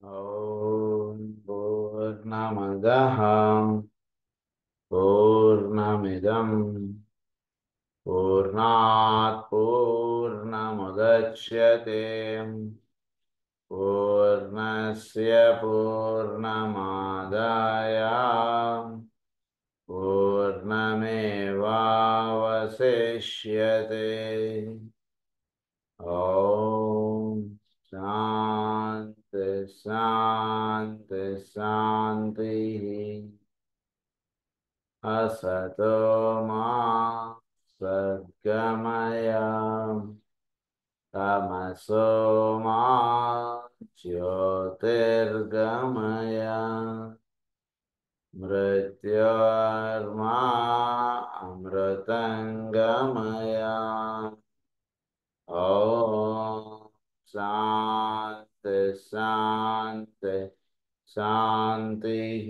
ॐ पूर्णमदः पूर्णमिदं पूर्णात् पूर्णमुदच्यते पूर्णस्य पूर्णमादाय पूर्णमेवावशिष्यते। ॐ शान्ति शान्ति शान्तिः। असतो मा सद्गमय तमसो मा ज्योतिर्गमय मृत्योर्मा अमृतङ्गमय। ॐ शान्ति शान्ति शान्तिः।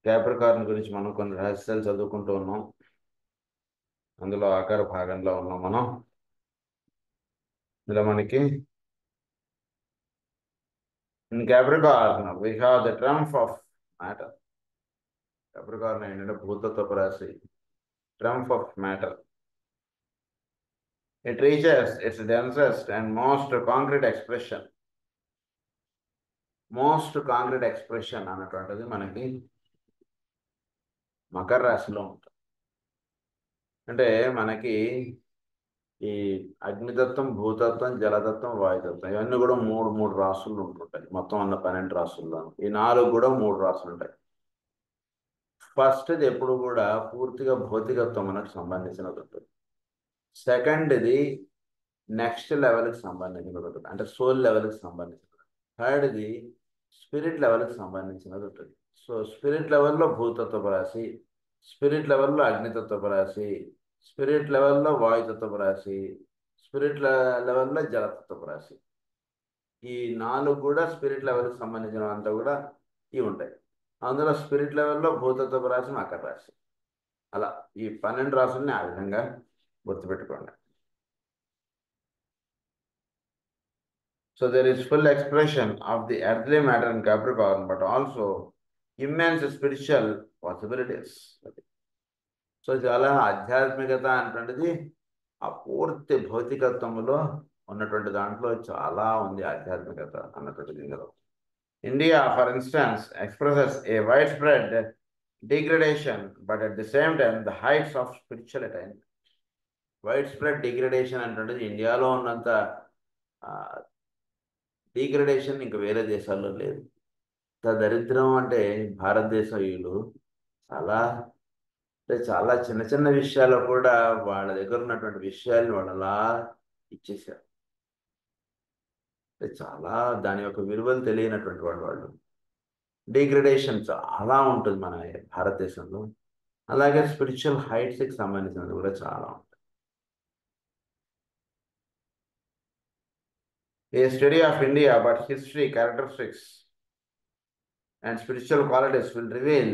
క్యాప్రికార్న్ గురించి మనం కొన్ని రహస్యాలు చదువుకుంటూ ఉన్నాం. అందులో ఆఖరి భాగంలో ఉన్నాం మనం. ఇందులో మనకి in Capricorn we have the trump of matter. Capricorn ఏంటంటే భూతత్వపు రాశి, trump of matter. It reaches its densest and most concrete expression. Most concrete expression అన్నటువంటిది మనకి మకర రాశిలో ఉంటుంది. అంటే మనకి ఈ అగ్నితత్వం, భూతత్వం, జలతత్వం, వాయుతత్వం ఇవన్నీ కూడా మూడు మూడు రాసులు ఉంటుంటాయి. మొత్తం ఉన్న 12 రాసుల్లో ఈ 4 కూడా 3 రాసులు ఉంటాయి. ఫస్ట్ది ఎప్పుడు కూడా పూర్తిగా భౌతికత్వం మనకు సంబంధించినది ఉంటుంది. సెకండ్ది నెక్స్ట్ లెవెల్కి సంబంధించినది ఉంటుంది, అంటే సోల్ లెవెల్కి సంబంధించినది. థర్డ్ది స్పిరిట్ లెవెల్కి సంబంధించినది ఉంటుంది. సో స్పిరిట్ లెవెల్లో భూతత్వపు రాశి, స్పిరిట్ లెవెల్లో అగ్నితత్వపు రాశి, స్పిరిట్ లెవెల్లో వాయుతత్వపు రాశి, స్పిరిట్ లెవెల్లో జలతత్వపు రాశి. ఈ 4 కూడా స్పిరిట్ లెవెల్కి సంబంధించినవంతా కూడా ఇవి ఉంటాయి. అందులో స్పిరిట్ లెవెల్లో భూతత్వపు రాశి మకర రాశి. అలా ఈ 12 రాశుల్ని ఆ విధంగా గుర్తుపెట్టుకోండి. So there is full expression of the earthly matter in Capricorn, but also immense spiritual possibilities. So చాలా ఆధ్యాత్మికత అనేటువంటిది ఆ పూర్తి భౌతికత్వంలో ఉన్నటువంటి దాంట్లో చాలా ఉంది ఆధ్యాత్మికత అన్నటువంటిది ఇందులో. India for instance expresses a wide spread degradation, but at the same time the heights of spiritual attainment. Wide spread degradation అంటే ఇండియాలో ఉన్నంత డిగ్రేడేషన్ ఇంకా వేరే దేశాల్లో లేదు. దరిద్రం అంటే భారతదేశం వీళ్ళు చాలా అంటే చాలా చిన్న చిన్న విషయాలు కూడా వాళ్ళ దగ్గర ఉన్నటువంటి విషయాల్ని వాళ్ళు అలా ఇచ్చేసారు. అంటే చాలా దాని యొక్క విలువలు తెలియనటువంటి వాళ్ళు. డిగ్రేడేషన్ చాలా ఉంటుంది మన భారతదేశంలో. అలాగే స్పిరిచువల్ హైట్స్కి సంబంధించినది కూడా చాలా ఉంటుంది. A study of India, but history, characteristics, and spiritual qualities will reveal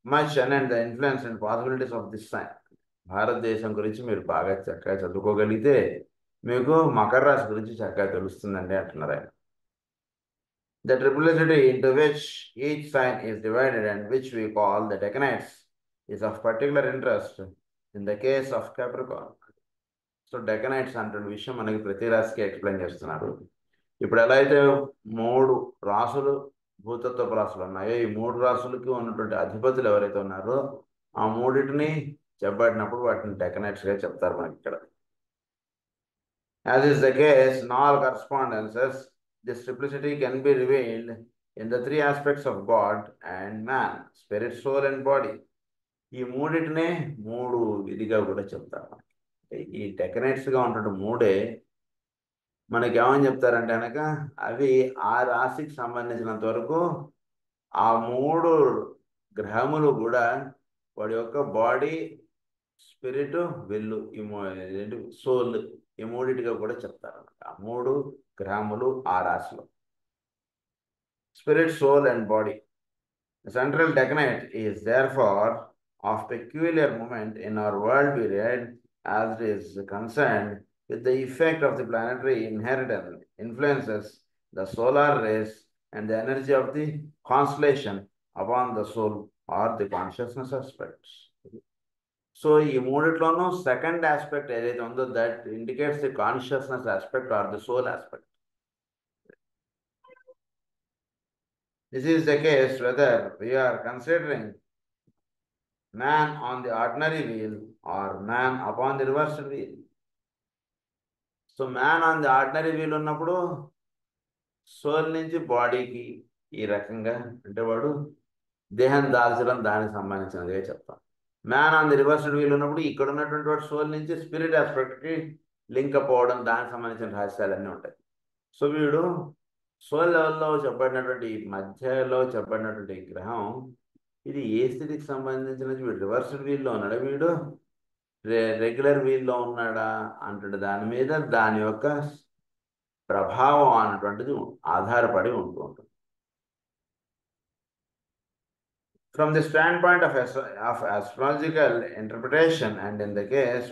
much and the influence and possibilities of this sign. భారతదేశం గురించి మీరు బాగా చక్కగా చదువుకోగలిగితే మీకు మకర రాశి గురించి చక్కగా తెలుస్తుందండి అంటున్నారు ఆయన. The triplicity into which each sign is divided and which we call the decanites is of particular interest in the case of Capricorn. So decanates అంటే విషయం మనకి ప్రతి రాశికి ఎక్స్ప్లెయిన్ చేస్తున్నారు. ఇప్పుడు ఎలా అయితే 3 రాసులు భూతత్వపు రాసులు ఉన్నాయో, ఈ 3 రాసులకి ఉన్నటువంటి అధిపతులు ఎవరైతే ఉన్నారో ఆ మూడింటిని చెప్పబడినప్పుడు వాటిని డెకనైట్స్గా చెప్తారు మనకి ఇక్కడ. As is the case in all correspondences, this triplicity can be revealed in the 3 aspects of God and man, spirit, soul and body. ఈ మూడింటినే 3 విధిగా కూడా చెప్తారు. ఈ డెకనైట్స్గా ఉన్నటువంటి 3 మనకి ఏమని చెప్తారంటే కనుక అవి ఆ రాశికి సంబంధించినంత వరకు ఆ 3 గ్రహములు కూడా వాడి యొక్క బాడీ, స్పిరిట్, విల్లు, సోల్ ఈ మూడింటిగా కూడా చెప్తారు. ఆ 3 గ్రహములు ఆ రాశిలో. Spirit, soul and body. Central decanate is therefore of peculiar moment in our world period as it is concerned with the effect of the planetary inheritance influences the solar rays and the energy of the constellation upon the soul or the consciousness aspects. So ఈ మూడిట్లోనూ second aspect ఏదైతే ఉందో that indicates the consciousness aspect or the soul aspect. This is the case whether we are considering man on the ordinary wheel or man upon the reversed wheel. So man on the ordinary wheel ఉన్నప్పుడు soul నుంచి బాడీకి ఈ రకంగా అంటే వాడు దేహం దాల్చడం దానికి సంబంధించినదిగా చెప్తాం. Man on the reversed wheel ఉన్నప్పుడు ఇక్కడ ఉన్నటువంటి వాడు సోల్ నుంచి స్పిరిట్ ఆస్పెక్ట్కి లింకప్ అవ్వడం దానికి సంబంధించిన రహస్యాలన్నీ ఉంటాయి. సో వీడు సోల్ లెవెల్లో చెప్పబడినటువంటి మధ్యలో చెప్పబడినటువంటి గ్రహం ఇది ఏ స్థితికి సంబంధించినది? వీడు రివర్స్డ్ వీల్లో ఉన్నాడా, వీడు రెగ్యులర్ వీల్లో ఉన్నాడా అంటే దాని మీద దాని యొక్క ప్రభావం అన్నటువంటిది ఆధారపడి ఉంటూ ఉంటుంది. From the standpoint of astrological interpretation, and in the case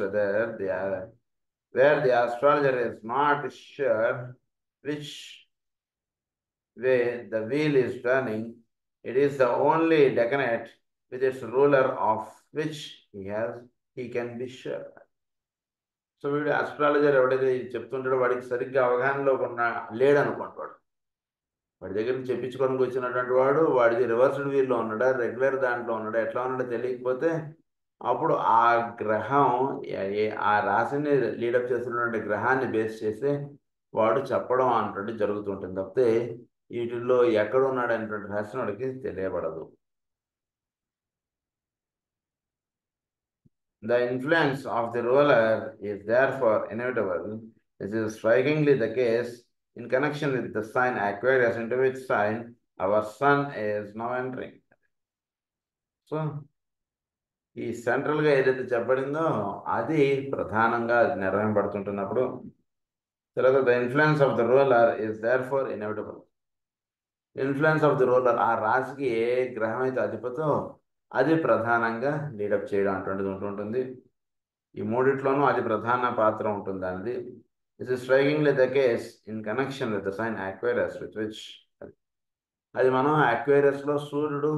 where the astrologer is not sure which way the wheel is turning, it is the only decanate with its ruler of which he can be sure. So వీడు astrologer ఎవడైతే చెప్తుంటాడో వాడికి సరిగ్గా అవగాహనలో లేడనుకుంటాడు. వాడి దగ్గర చెప్పించుకోవడానికి వచ్చినటువంటి వాడిది reversed వీల్లో ఉన్నాడా, regular దాంట్లో ఉన్నాడా, ఎట్లా ఉన్నాడో తెలియకపోతే అప్పుడు ఆ గ్రహం ఆ రాశిని లీడప్ చేస్తున్నటువంటి గ్రహాన్ని బేస్ చేసి వాడు చెప్పడం అన్నటువంటి జరుగుతుంటుంది తప్పితే వీటిల్లో ఎక్కడ ఉన్నాడు అనేటువంటి రహస్యం వాడికి తెలియబడదు. The influence of the ruler is therefore inevitable. This is strikingly the case in connection with the sign Aquarius, into which sign our sun is now entering. So ఈ సెంట్రల్గా ఏదైతే చెప్పబడిందో అది ప్రధానంగా నిర్వహింపబడుతుంటున్నప్పుడు తర్వాత the influence of the ruler is therefore inevitable. Influence of the ruler ఆ రాశికి ఏ గ్రహం అయితే అధిపతో అది ప్రధానంగా లీడప్ చేయడం అటువంటిది ఉంటుంటుంది. ఈ మూడిట్లోనూ అది ప్రధాన పాత్ర ఉంటుంది అనేది. This is strikingly the case in connection with the sign Aquarius with which అది మనం అక్వేరియస్లో సూర్యుడు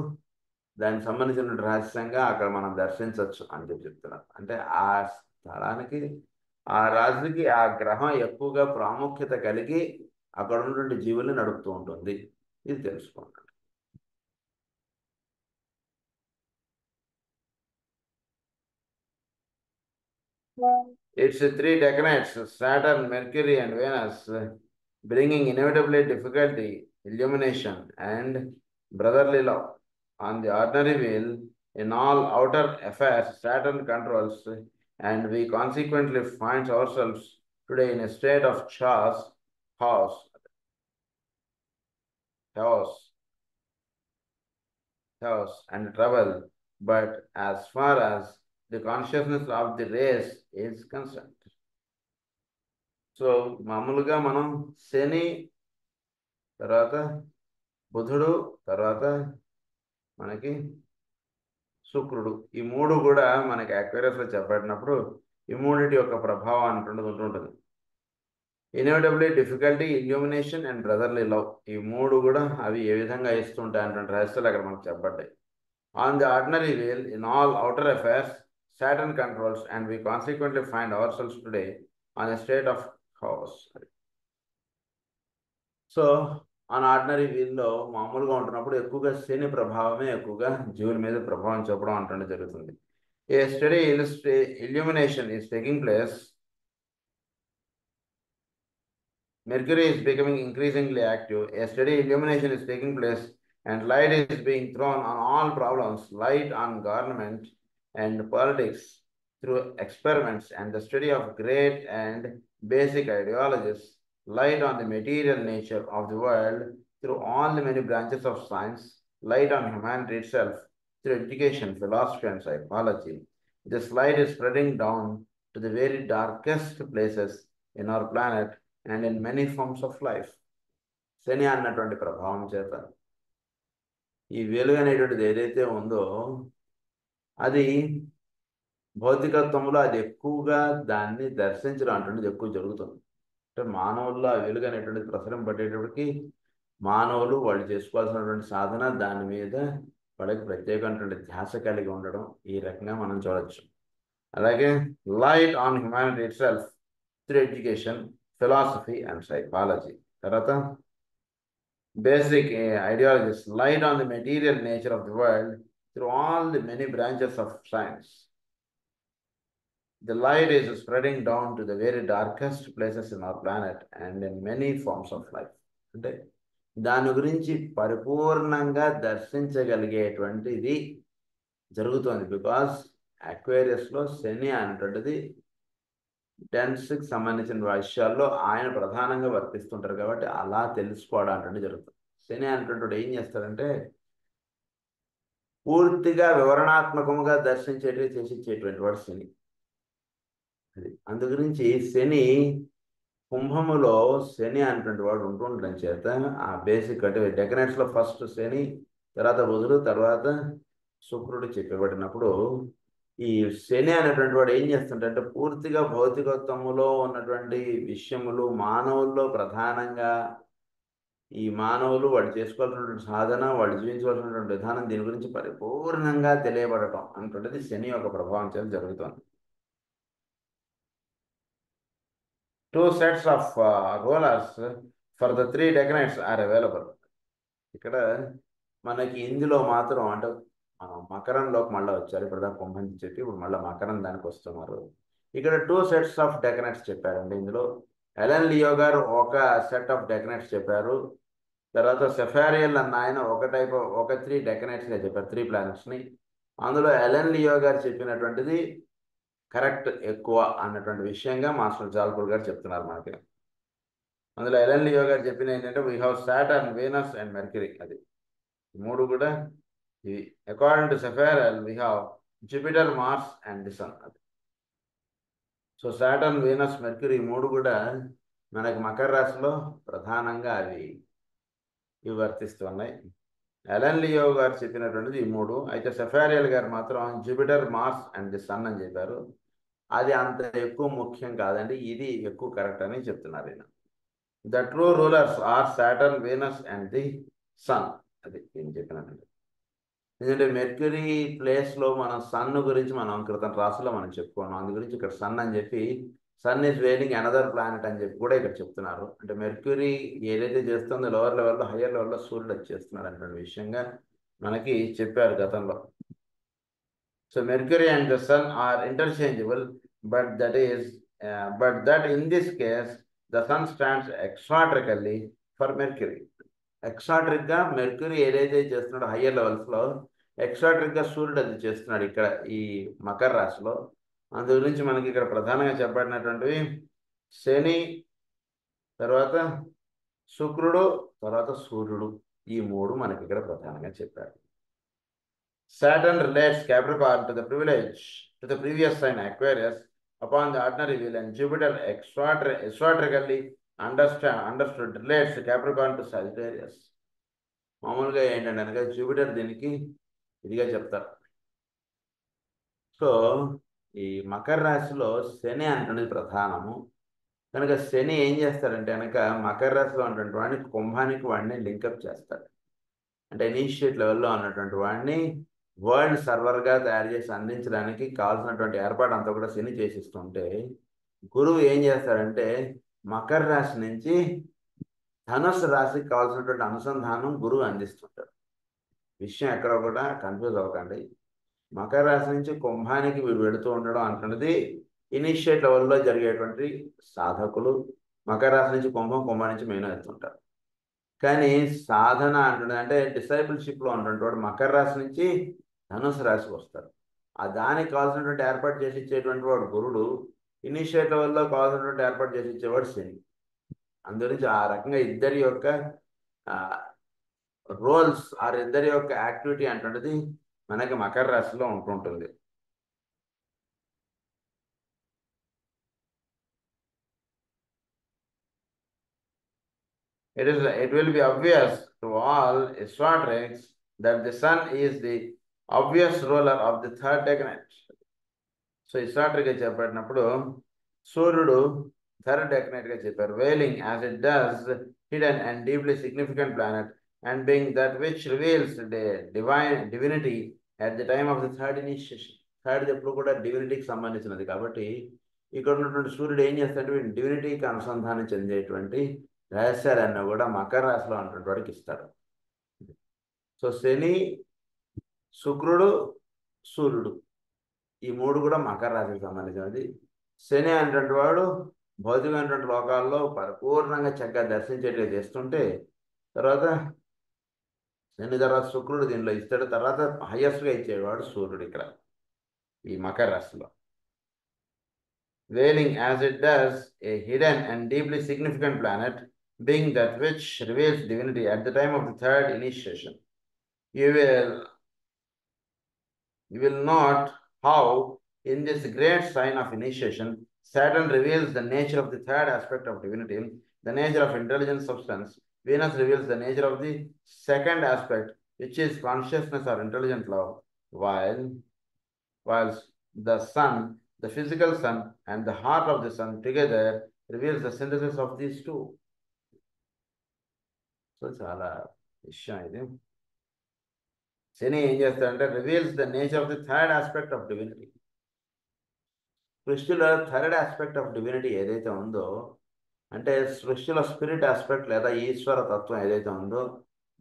దానికి సంబంధించిన రహస్యంగా అక్కడ మనం దర్శించవచ్చు అని చెప్తున్నాం. అంటే ఆ స్థలానికి ఆ రాశికి ఆ గ్రహం ఎక్కువగా ప్రాముఖ్యత కలిగి అక్కడ ఉన్నటువంటి జీవుల్ని నడుపుతూ ఉంటుంది. ఇది తెలుసుకోండి. It's three decanates, Saturn, Mercury, and Venus, bringing inevitably difficulty, illumination, and brotherly love. On the ordinary wheel, in all outer affairs, Saturn controls, and we consequently find ourselves today in a state of chaos and trouble. But as far as the consciousness of the race is concerned. So మామూలుగా మనం శని తర్వాత బుధుడు తర్వాత మనకి శుక్రుడు ఈ మూడు కూడా మనకి అక్వేరియస్లో చెప్పబడినప్పుడు ఈ మూడింటి యొక్క ప్రభావం అంటుండదు ఉంటుంటుంది. Inevitably difficulty, illumination and brotherly love ఈ మూడు కూడా అవి ఏ విధంగా ఇస్తుంటాయి అన్నటువంటి రహస్యాలు అక్కడ మనకు చెప్పబడ్డాయి. On the ordinary wheel, in all outer affairs, Saturn controls, and we consequently find ourselves today on a state of chaos. So on ordinary వీల్లో మామూలుగా ఉంటున్నప్పుడు ఎక్కువగా శని ప్రభావమే ఎక్కువగా జీవుల మీద ప్రభావం చూపడం అంటుండే జరుగుతుంది. A study illumination is taking place. Mercury is becoming increasingly active. A steady illumination is taking place, and light is being thrown on all problems, light on government and politics through experiments and the study of great and basic ideologies, light on the material nature of the world through all the many branches of science, light on humanity itself through education, philosophy, and psychology. This light is spreading down to the very darkest places in our planet and in many forms of life. శని అన్నటువంటి ప్రభావం చేత ఈ వెలుగు అనేటువంటిది ఏదైతే ఉందో అది భౌతికత్వంలో అది ఎక్కువగా దాన్ని దర్శించడం అంటున్నది ఎక్కువ జరుగుతుంది. అంటే మానవుల్లో ఆ వెలుగు అనేటువంటిది ప్రసరింపబడేటప్పటికి మానవులు వాళ్ళు చేసుకోవాల్సినటువంటి సాధన దాని మీద వాళ్ళకి ప్రత్యేకమైనటువంటి ధ్యాస కలిగి ఉండడం ఈ రకంగా మనం చూడొచ్చు. అలాగే light on humanity it self through education, philosophy and psychology. తర్వాత basic ideologies light on the material nature of the world through all the many branches of science. The light is spreading down to the very darkest places in our planet and in many forms of life. అంటే దాని గురించి పరిపూర్ణంగా దర్శించగలిగేటువంటిది జరుగుతుంది. Because అక్వేరియస్లో శని అనేటువంటిది టెన్స్కి సంబంధించిన విషయాల్లో ఆయన ప్రధానంగా వర్తిస్తుంటారు కాబట్టి అలా తెలుసుకోవడం అంటే జరుగుతుంది. శని అనేటువంటి ఏం చేస్తారంటే పూర్తిగా వివరణాత్మకంగా దర్శించేటివి చేసిచ్చేటువంటి వాడు శని. అది అందు గురించి శని కుంభములో శని అనేటువంటి వాడు ఉంటుండడం చేత ఆ బేసిక్ అంటే డెకనెట్స్లో ఫస్ట్ శని, తర్వాత బుధుడు, తర్వాత శుక్రుడు చెప్పబడినప్పుడు ఈ శని అనేటువంటి వాడు ఏం చేస్తుంటే పూర్తిగా భౌతికత్వములో ఉన్నటువంటి విషయములు మానవుల్లో ప్రధానంగా ఈ మానవులు వాళ్ళు చేసుకోవాల్సినటువంటి సాధన, వాళ్ళు జీవించవలసినటువంటి విధానం దీని గురించి పరిపూర్ణంగా తెలియబడటం అనేటువంటిది శని యొక్క ప్రభావం చేత జరుగుతుంది. 2 sets of rulers for the 3 decanates are available. ఇక్కడ మనకి ఇందులో మాత్రం అంటే మకరంలోకి మళ్ళీ వచ్చారు. ఇప్పుడు దాకా కుంభం చెప్పి ఇప్పుడు మళ్ళీ మకరం దానికి వస్తున్నారు. ఇక్కడ 2 sets of decanates చెప్పారండి. ఇందులో ఎలెన్ లియో గారు ఒక సెట్ ఆఫ్ డెకనెట్స్ చెప్పారు. తర్వాత సెఫారియల్ అన్న ఆయన ఒక 3 డెకనెట్స్గా చెప్పారు, 3 ప్లానెట్స్ని. అందులో ఎలెన్ లియో గారు చెప్పినటువంటిది కరెక్ట్ ఎక్కువ అన్నటువంటి విషయంగా మాస్టర్ జాల్పూర్ గారు చెప్తున్నారు మనకి. అందులో ఎలెన్ లియో గారు చెప్పిన ఏంటంటే we have Saturn, Venus and Mercury. అది మూడు కూడా ఇవి. According to Sepharial we have Jupiter, Mars and the sun. అది సో సాటర్న్, వీనస్, మెర్క్యూరీ మూడు కూడా మనకి మకర రాశిలో ప్రధానంగా అవి వర్తిస్తున్నాయి. ఎలెన్ లియో గారు చెప్పినటువంటిది ఈ మూడు. అయితే సెఫారియల్ గారు మాత్రం Jupiter, Mars and the sun అని చెప్పారు. అది అంత ఎక్కువ ముఖ్యం కాదండి, ఇది ఎక్కువ కరెక్ట్ అని చెప్తున్నారు ఆయన. The true rulers are Saturn, Venus and the sun. అది ఏం చెప్పినట్టు. ఎందుకంటే మెర్క్యూరీ ప్లేస్లో మనం సన్ గురించి మనం క్రితం రాసులో మనం చెప్పుకున్నాం. అందు గురించి ఇక్కడ సన్ అని చెప్పి సన్ ఈజ్ వేలింగ్ అనదర్ ప్లానెట్ అని చెప్పి కూడా ఇక్కడ చెప్తున్నారు. అంటే మెర్క్యూరీ ఏదైతే చేస్తుందో లోవర్ లెవెల్లో, హయ్యర్ లెవెల్లో సూర్యుడు అది చేస్తున్నాడు అనే విషయంగా మనకి చెప్పారు గతంలో. So Mercury and the sun are interchangeable, but that in this case the sun stands exotrically for Mercury. ఎక్సాట్రిక్గా మెర్క్యూరీ ఏదైతే చేస్తున్నాడో హయ్యర్ లెవెల్స్లో ఎక్సాట్రిక్గా సూర్యుడు అది చేస్తున్నాడు ఇక్కడ ఈ మకర రాశిలో. అందు గురించి మనకి ఇక్కడ ప్రధానంగా చెప్పబడినటువంటివి శని, తర్వాత శుక్రుడు, తర్వాత సూర్యుడు, ఈ మూడు మనకి ఇక్కడ ప్రధానంగా చెప్పారు. Saturn relates Capricorn to the privilege to the previous sign Aquarius upon the ordinary wheel, and Jupiter exotrically understood relates Capricorn to Sagittarius. మామూలుగా ఏంటంటే కనుక జూపిటర్ దీనికి ఇదిగా చెప్తారు. సో ఈ మకర రాశిలో శని అంటున్నది ప్రధానము కనుక శని ఏం చేస్తాడంటే కనుక మకర రాశిలో ఉన్నటువంటి వాడిని కుంభానికి వాడిని లింకప్ చేస్తాడు. అంటే ఇనిషియేట్ లెవెల్లో ఉన్నటువంటి వాడిని వరల్డ్ సర్వర్గా తయారు చేసి అందించడానికి కావాల్సినటువంటి ఏర్పాటు అంతా కూడా శని చేసిస్తుంటే, గురువు ఏం చేస్తాడంటే మకర రాశి నుంచి ధనుస్సు రాశికి కావాల్సినటువంటి అనుసంధానం గురువు అందిస్తుంటాడు. విషయం ఎక్కడ కూడా కన్ఫ్యూజ్ అవ్వకండి. మకర రాశి నుంచి కుంభానికి వీడు వెళుతూ ఉండడం అంటున్నది ఇనిషియేట్ లెవెల్లో జరిగేటువంటి సాధకులు మకర రాశి నుంచి కుంభం, కుంభం నుంచి మీనం ఎత్తుంటారు. కానీ సాధన అంటున్నది అంటే డిసైపుల్షిప్లో ఉన్నటువంటి వాడు మకర రాశి నుంచి ధనుసు రాశికి వస్తారు. ఆ దానికి కావాల్సినటువంటి ఏర్పాటు చేసి ఇచ్చేటువంటి వాడు గురుడు, ఇనిషియేట్ లెవెల్లో కావాల్సినటువంటి ఏర్పాటు చేసి ఇచ్చేవాడు శని. అందుగురించి ఆ రకంగా ఇద్దరి యొక్క రోల్స్ ఆర్ ఇద్దరి యొక్క యాక్టివిటీ అంటున్నది మనకి మకర రాశిలో ఉంటుంటుంది. It will be obvious to all astrologers that the sun is the obvious ruler of the third decanate. So హిస్టారికల్గా చెప్పబడినప్పుడు సూర్యుడు థర్డ్ డెఫినెట్గా చెప్పారు. Veiling as it does hidden and deeply significant planet and being that which reveals divinity at the time of the third initiation. Third ఎప్పుడు కూడా డివినిటీకి సంబంధించినది కాబట్టి ఇక్కడ ఉన్నటువంటి సూర్యుడు ఏం చేస్తాడంటే డివినిటీకి అనుసంధానం చెందేటువంటి రహస్యాలన్నీ కూడా మకర రాశిలో ఉన్నటువంటి వాడికి ఇస్తాడు. సో శని, శుక్రుడు, సూర్యుడు ఈ మూడు కూడా మకర రాశికి సంబంధించినది. శని అనేటువంటి వాడు భౌతికమైనటువంటి లోకాల్లో పరిపూర్ణంగా చక్కగా దర్శించేట్టుగా చేస్తుంటే తర్వాత శని తర్వాత శుక్రుడు దీనిలో ఇస్తాడు. తర్వాత హైయెస్ట్గా ఇచ్చేవాడు సూర్యుడు ఇక్కడ ఈ మకర రాశిలో. Veiling as it does a hidden and deeply significant planet, being that which reveals divinity at the time of the third initiation. You will note how in this great sign of initiation, Saturn reveals the nature of the third aspect of divinity, the nature of intelligent substance. Venus reveals the nature of the second aspect, which is consciousness or intelligent love, while the sun, the physical sun, and the heart of the sun together reveals the synthesis of these two. So చాలా విషయం ఇది. శని ఏం చేస్తాడంటే reveals the nature of the third aspect of divinity. సృష్టిలో third aspect of divinity ఏదైతే ఉందో అంటే సృష్టిలో స్పిరిట్ ఆస్పెక్ట్ లేదా ఈశ్వర తత్వం ఏదైతే ఉందో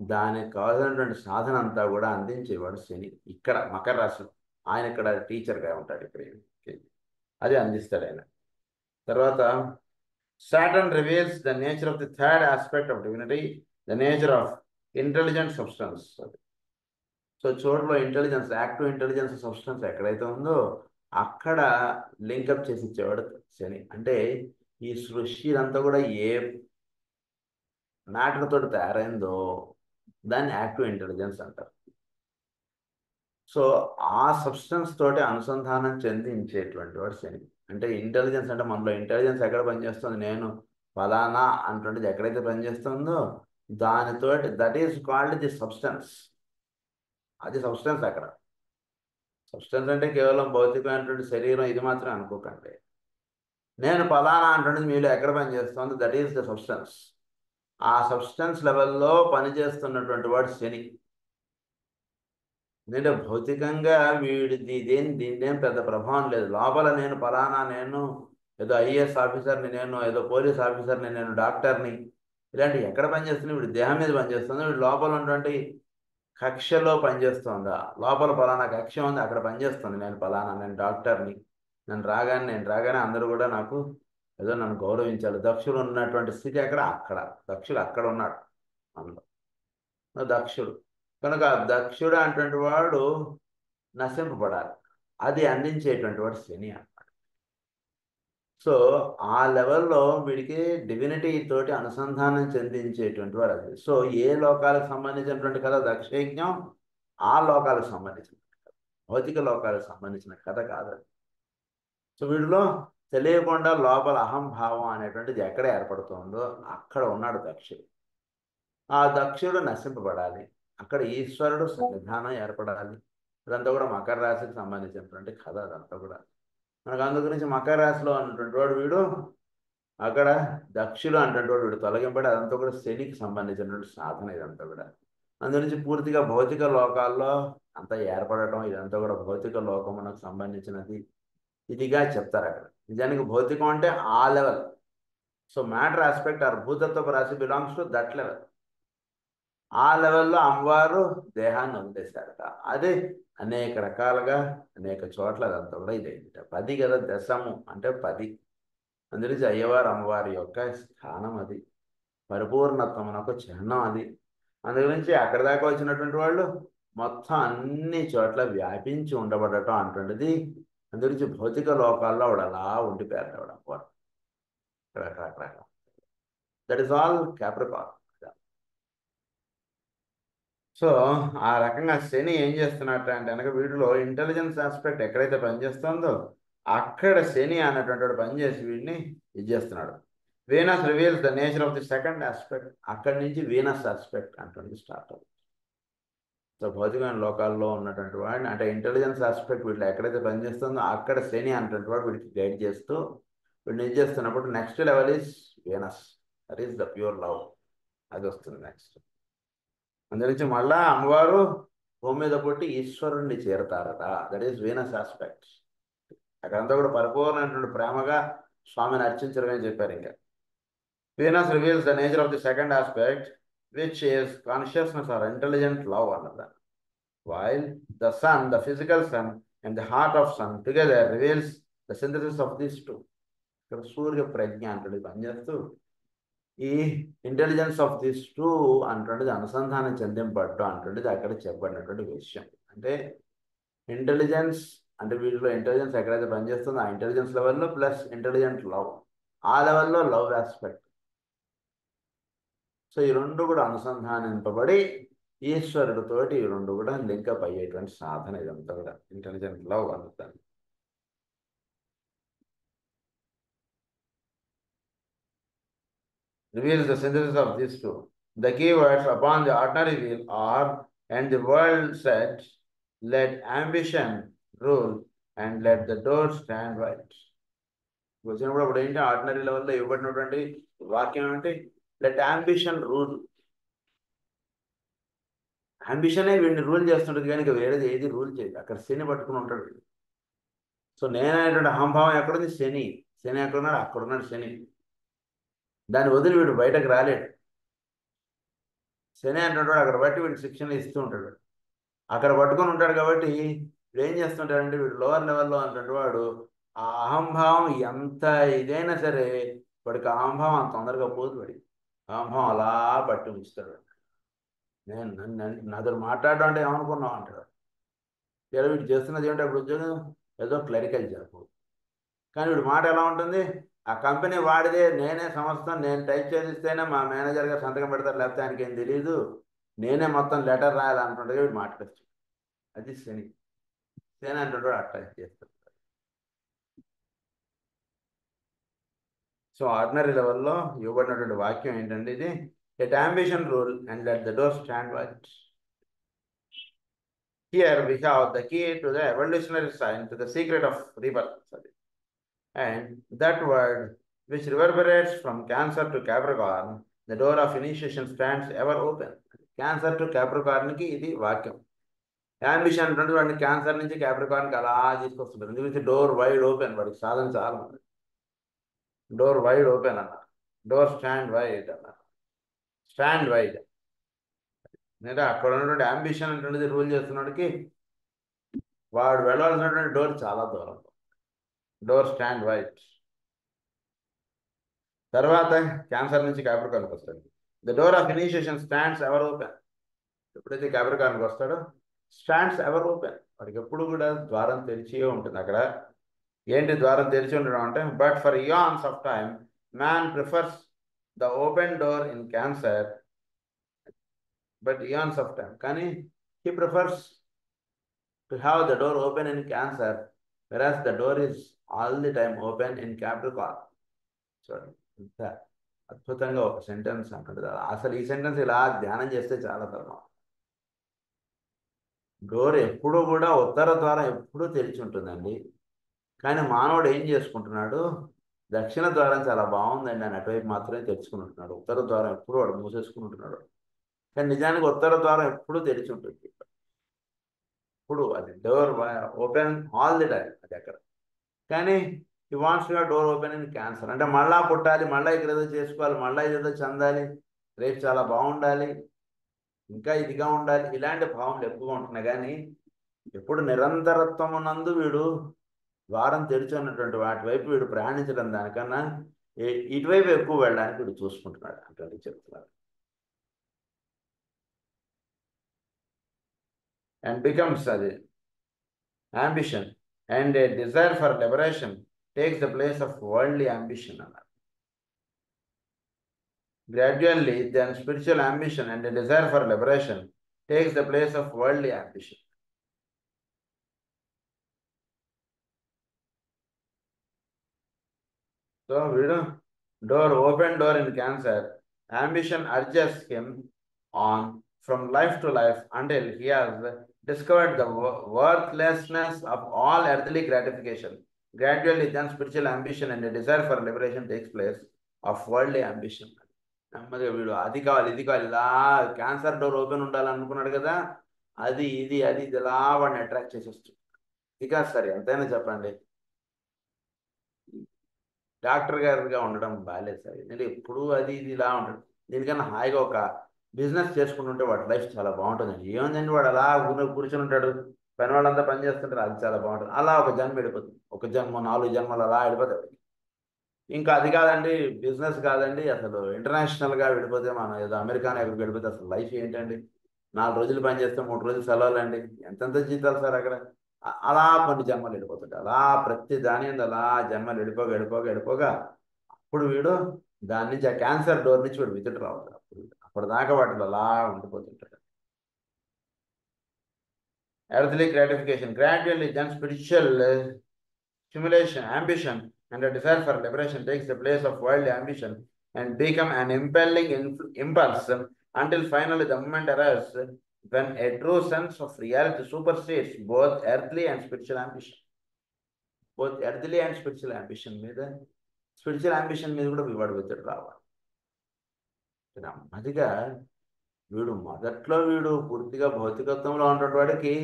దానికి కావాల్సినటువంటి సాధన అంతా కూడా అందించేవాడు శని ఇక్కడ మకర రాశి. ఆయన ఇక్కడ టీచర్గా ఉంటాడు ఇక్కడ, అది అందిస్తాడు ఆయన. తర్వాత Saturn reveals the nature of the third aspect of divinity, the nature of intelligent substance. So చోట్ల ఇంటెలిజెన్స్, యాక్టివ్ ఇంటెలిజెన్స్ సబ్స్టెన్స్ ఎక్కడైతే ఉందో అక్కడ లింకప్ చేసి ఇచ్చేవాడు శని. అంటే ఈ సృష్టి అంతా కూడా ఏ మ్యాటర్ తోటి తయారైందో దాన్ని యాక్టివ్ ఇంటెలిజెన్స్ అంటారు. సో ఆ సబ్స్టెన్స్ తోటి అనుసంధానం చెందించేటువంటి వాడు శని. అంటే ఇంటెలిజెన్స్ అంటే మనలో ఇంటెలిజెన్స్ ఎక్కడ పనిచేస్తుంది, నేను ఫలానా అంటుండేది ఎక్కడైతే పనిచేస్తుందో దానితోటి that is called the substance. అది సబ్స్టెన్స్. అక్కడ సబ్స్టెన్స్ అంటే కేవలం భౌతికమైనటువంటి శరీరం ఇది మాత్రం అనుకోకండి. నేను ఫలానా అంటుండేది మీలో ఎక్కడ పనిచేస్తుంది, దట్ ఈస్ ద సబ్స్టెన్స్. ఆ సబ్స్టెన్స్ లెవెల్లో పనిచేస్తున్నటువంటి వాడు శని. ఎందుకంటే భౌతికంగా దీనిదేం పెద్ద ప్రభావం లేదు. లోపల నేను ఫలానా, నేను ఏదో ఐఏఎస్ ఆఫీసర్ని, నేను ఏదో పోలీస్ ఆఫీసర్ని, నేను డాక్టర్ని, ఇలాంటివి ఎక్కడ పనిచేస్తుంది, వీడి దేహం మీద పనిచేస్తుంది, వీడి లోపల ఉన్నటువంటి కక్షలో పనిచేస్తుందా, లోపల ఫలానా కక్ష ఉంది అక్కడ పనిచేస్తుంది, నేను ఫలానా, నేను డాక్టర్ని, నేను రాగానే అందరూ కూడా నాకు ఏదో నన్ను గౌరవించాలి. దక్షుడు ఉన్నటువంటి స్థితి అక్కడ దక్షుడు అక్కడ ఉన్నాడు అందులో దక్షుడు. కనుక దక్షుడు అటువంటి వాడు నశింపబడాలి, అది అందించేటువంటి వాడు శని అన్నమాట. సో ఆ లెవెల్లో వీడికి డివినిటీ తోటి అనుసంధానం చెందించేటువంటి వాడు అది. సో ఏ లోకాలకు సంబంధించినటువంటి కథ దక్షయజ్ఞం, ఆ లోకాలకు సంబంధించిన కథ, భౌతిక లోకాలకు సంబంధించిన కథ కాదు. సో వీడిలో తెలియకుండా లోపల అహంభావం అనేటువంటిది ఎక్కడ ఏర్పడుతుందో అక్కడ ఉన్నాడు దక్షుడు. ఆ దక్షుడు నశింపబడాలి, అక్కడ ఈశ్వరుడు సన్నిధానం ఏర్పడాలి. ఇదంతా కూడా మకర రాశికి సంబంధించినటువంటి కథ. అదంతా కూడా మనకు అందు గురించి మకర రాశిలో అన్నటువంటి వాడు వీడు, అక్కడ దక్షుడు అన్నటువంటి వాడు వీడు తొలగింపడి, అదంతా కూడా శనికి సంబంధించినటువంటి సాధన ఇదంతా కూడా. అందు నుంచి పూర్తిగా భౌతిక లోకాల్లో అంతా ఏర్పడటం ఇదంతా కూడా భౌతిక లోకమునకు సంబంధించినది ఇదిగా చెప్తారు అక్కడ. నిజానికి భౌతికం అంటే ఆ level. So matter aspect or భూతత్వ రాశి బిలాంగ్స్ టు దట్ లెవెల్. ఆ లెవెల్లో అమ్మవారు దేహాన్ని వదిలేశారట. అదే అనేక రకాలుగా అనేక చోట్ల అదంతా కూడా ఇదేంట 10 కదా, దశము అంటే 10. అందులోంచి అయ్యవారు అమ్మవారి యొక్క స్థానం అది, పరిపూర్ణత్వం ఒక చిహ్నం అది. అందుగురించి అక్కడి దాకా వచ్చినటువంటి వాళ్ళు మొత్తం అన్ని చోట్ల వ్యాపించి ఉండబడటం అంటుండేది. అందుగురించి భౌతిక లోకాల్లో ఆవిడ అలా ఉండిపోయారు ఆవిడ అమ్మవారు రకరకాల. That is all Capricorn. So ఆ రకంగా శని ఏం చేస్తున్నట్టు అంటే కనుక వీటిలో ఇంటెలిజెన్స్ ఆస్పెక్ట్ ఎక్కడైతే పనిచేస్తుందో అక్కడ శని అన్నటువంటి వాడు పనిచేసి వీడిని ఇది చేస్తున్నాడు. Venus reveals the nature of the second aspect. అక్కడి నుంచి వీనస్ ఆస్పెక్ట్ అంటుంది స్టార్ట్ అవుతుంది. సో భౌతికమైన లోకాల్లో ఉన్నటువంటి వాడిని అంటే ఇంటెలిజెన్స్ ఆస్పెక్ట్ వీళ్ళు ఎక్కడైతే పనిచేస్తుందో అక్కడ శని అన్నటువంటి వాడు వీడికి గైడ్ చేస్తూ వీడిని ఏం చేస్తున్నప్పుడు next level is Venus. That is the pure love. అది వస్తుంది నెక్స్ట్. అందు నుంచి మళ్ళా అమ్మవారు భూమి మీద పుట్టి ఈశ్వరుణ్ణి చేరతారట. That is Venus aspect. అక్కడంతా కూడా పరిపూర్ణమైనటువంటి ప్రేమగా స్వామిని అర్చించడమే చెప్పారు. ఇంకా Venus reveals the nature of the second aspect which is consciousness or intelligent love అన్నది. While the sun, the physical sun, and the heart of sun together reveals the synthesis of these two. ఇక్కడ సూర్య ప్రజ్ఞ అంటుంది పనిచేస్తూ ఈ intelligence of this two అంటుండేది అనుసంధానం చెందింపడ్డం అంటుండేది అక్కడ చెప్పబడినటువంటి విషయం. అంటే ఇంటెలిజెన్స్ అంటే వీటిలో ఇంటెలిజెన్స్ ఎక్కడైతే పనిచేస్తుందో ఆ ఇంటెలిజెన్స్ లెవెల్లో ప్లస్ ఇంటెలిజెంట్ లవ్, ఆ లెవెల్లో లవ్ ఆస్పెక్ట్. సో ఈ రెండు కూడా అనుసంధానింపబడి ఈశ్వరుడితోటి ఈ రెండు కూడా లింకప్ అయ్యేటువంటి సాధన ఇదంతా కూడా ఇంటెలిజెంట్ లవ్ అందుతాను. Reveals the synthesis of these two. The keywords upon the ordinary wheel are and the world set, let ambition rule and let the door stand wide. వచ్చినప్పుడు అప్పుడు ఏంటి ఆర్డినరీ లెవెల్లో ఇవ్వబడినటువంటి వాక్యం ఏంటి? Let ambition rule. అంబిషనే వీడిని rule చేస్తుంటుంది కానీ ఇక వేరేది ఏది రూల్ చేయదు. అక్కడ శని పట్టుకుని ఉంటాడు. సో నేననేటువంటి అహంభావం ఎక్కడుంది? శని. శని ఎక్కడున్నాడు? అక్కడున్నాడు శని. దాన్ని వదిలి వీడు బయటకు రాలేడు. శని అంటుంటాడు అక్కడ బట్టి వీడికి శిక్షణ ఇస్తూ ఉంటాడు. అక్కడ పట్టుకొని ఉంటాడు కాబట్టి వీడు ఏం చేస్తుంటాడంటే వీడు లోవర్ లెవెల్లో అంటుంటే వాడు ఆ అహంభావం ఎంత ఇదైనా సరే వాడికి అహంభావం అంత తొందరగా పోదు. వాడికి అహంభావం అలా పట్టి ఉంచుతాడు. నేను నాతో మాట్లాడడం అంటే ఏమనుకున్నావు అంటాడు. లేదా వీడు చేస్తున్నది ఏమిటి అప్పుడు ఉద్యోగం? ఏదో క్లరికల్ జాబ్. కానీ వీడి మాట ఎలా ఉంటుంది? ఆ కంపెనీ వాడిదే, నేనే సంస్థ, నేను టైప్ చేసిస్తేనే మా మేనేజర్ గారు సంతకం పెడతారు, లేకపోతే ఆయనకి ఏం తెలియదు, నేనే మొత్తం లెటర్ రాయాలనుకుంటే వీడు మాట్లాడచ్చు. అది శని. శని అంటుంటాడు అట్లా చేస్తాడు. సో ఆర్డినరీ లెవెల్లో ఇవ్వబడినటువంటి వాక్యం ఏంటంటే ఇది let ambition rule and let the door stand white. Here we have the key to the evolutionary science, to the secret of rebirth. And that word which reverberates from Cancer to Capricorn, the door of initiation stands ever open. Cancer to Capricorn కి ఇది వాక్యం. Ambition అంటే వాడిని cancer నుంచి క్యాప్రికార్న్కి అలా తీసుకొస్తుంటారు. ఎందుకంటే door wide open, వాడికి సాధన చాలా ఉంది. డోర్ వైడ్ ఓపెన్ అన్నారు. డోర్ స్టాండ్ వైడ్ అన్నారు. స్టాండ్ వైడ్ అంటే అక్కడ ఉన్నటువంటి అంబిషన్ అంటున్నది రూల్ చేస్తున్నడికి వాడు వెళ్ళాల్సినటువంటి డోర్ చాలా దూరం. Door stand wide. తర్వాత క్యాన్సర్ నుంచి క్యాప్రికార్న్కి వస్తాడు. The door of initiation stands ever open. ఎప్పుడైతే క్యాప్రికార్న్కి వస్తాడో స్టాండ్స్ ఎవర్ ఓపెన్, వాడికి ఎప్పుడు కూడా ద్వారం తెరిచే ఉంటుంది. అక్కడ ఏంటి ద్వారం తెరిచి ఉండడం అంటే but for aeons of time man prefers the open door in Cancer. But aeons of time కానీ he prefers to have the door open in Cancer whereas the door is all the time open in Capricorn. చూడండి ఇంత అద్భుతంగా ఒక sentence అంటుంది. అసలు ఈ sentence ఇలా ధ్యానం చేస్తే చాలా ధర్మం. డోర్ ఎప్పుడూ కూడా ఉత్తర ద్వారం ఎప్పుడూ తెరిచి ఉంటుందండి. కానీ మానవుడు ఏం చేసుకుంటున్నాడు? దక్షిణ ద్వారం చాలా బాగుందండి అని అటువైపు మాత్రమే తెరుచుకుని ఉంటున్నాడు. ఉత్తర ద్వారం ఎప్పుడూ వాడు మూసేసుకుని ఉంటున్నాడు. కానీ నిజానికి ఉత్తర ద్వారం ఎప్పుడూ తెరిచి ఉంటుంది. ఇప్పుడు అది door open all the time అది అక్కడ. కానీ ఈ wants your door open in cancer అంటే మళ్ళా పుట్టాలి, మళ్ళీ ఇక్కడ ఏదో చేసుకోవాలి, మళ్ళీ ఇదేదో చెందాలి, రేపు చాలా బాగుండాలి, ఇంకా ఇదిగా ఉండాలి, ఇలాంటి భావనలు ఎక్కువగా ఉంటున్నాయి. కానీ ఎప్పుడు నిరంతరత్వం నందు వీడు ద్వారం తెరిచి ఉన్నటువంటి వాటి వైపు వీడు ప్రయాణించడం దానికన్నా ఇటువైపు ఎక్కువ వెళ్ళడానికి వీడు చూసుకుంటున్నాడు అంటే చెప్తున్నారు. అండ్ బికమ్స్ అది ambition and A desire for liberation takes the place of worldly ambition అన్నారు. Gradually, then spiritual ambition and a desire for liberation takes the place of worldly ambition. So, open door in Cancer, ambition urges him on from life to life until he has discovered the worthlessness of all earthly gratification. Gradually, then spiritual ambition and a desire for liberation takes place of worldly ambition. నెమ్మదిగా వీడు అది కావాలి ఇది కావాలి ఇలా cancer door open ఉండాలనుకున్నాడు కదా, అది ఇది అది ఇది ఇలా వాడిని అట్రాక్ట్ చేసేస్తుంది. ఇది కాదు సార్, ఎంతైనా చెప్పండి, డాక్టర్ గారిగా ఉండడం బాగాలేదు సార్, ఎందుకంటే ఎప్పుడు అది ఇది ఇలా ఉండదు. దీనికన్నా హాయిగా ఒక బిజినెస్ చేసుకుంటుంటే వాడి లైఫ్ చాలా బాగుంటుందండి. ఏముందండి, వాడు అలా కూర్చొని ఉంటాడు, పని వాళ్ళంతా పని చేస్తుంటారు, అది చాలా బాగుంటుంది. అలా ఒక జన్మ వెళ్ళిపోతుంది, ఒక జన్మ 4 జన్మలు అలా వెళ్ళిపోతాయి. ఇంకా అది కాదండి, బిజినెస్ కాదండి, అసలు ఇంటర్నేషనల్గా వెళ్ళిపోతే మనం ఏదో అమెరికాలో ఎక్కడికి వెళ్ళిపోతే అసలు లైఫ్ ఏంటండి, 4 రోజులు పని చేస్తే 3 రోజులు సెలవులు అండి, ఎంతెంత జీతాలు సార్ అక్కడ. అలా కొన్ని జన్మలు వెళ్ళిపోతుంటాయి. అలా ప్రతి దాని అలా జన్మలు వెళ్ళిపోగా అప్పుడు వీడు దాని నుంచి, ఆ క్యాన్సర్ డోర్ నుంచి వీడు విజిట్ రావుతాడు. అప్పుడు దాకా వాటిలో అలా ఉండిపోతుంటాడు. Earthly gratification gradually then spiritual stimulation, ambition, and a desire for liberation takes the place of worldly ambition and become an impelling impulse until finally the moment arrives when a true sense of reality supersedes both earthly and spiritual ambition. Both earthly and spiritual ambition మీద, spiritual ambition మీద కూడా వాడు ఒత్తిడి రావాలి. నెమ్మదిగా వీడు మొదట్లో వీడు పూర్తిగా భౌతికత్వంలో ఉన్నటువంటి వాడికి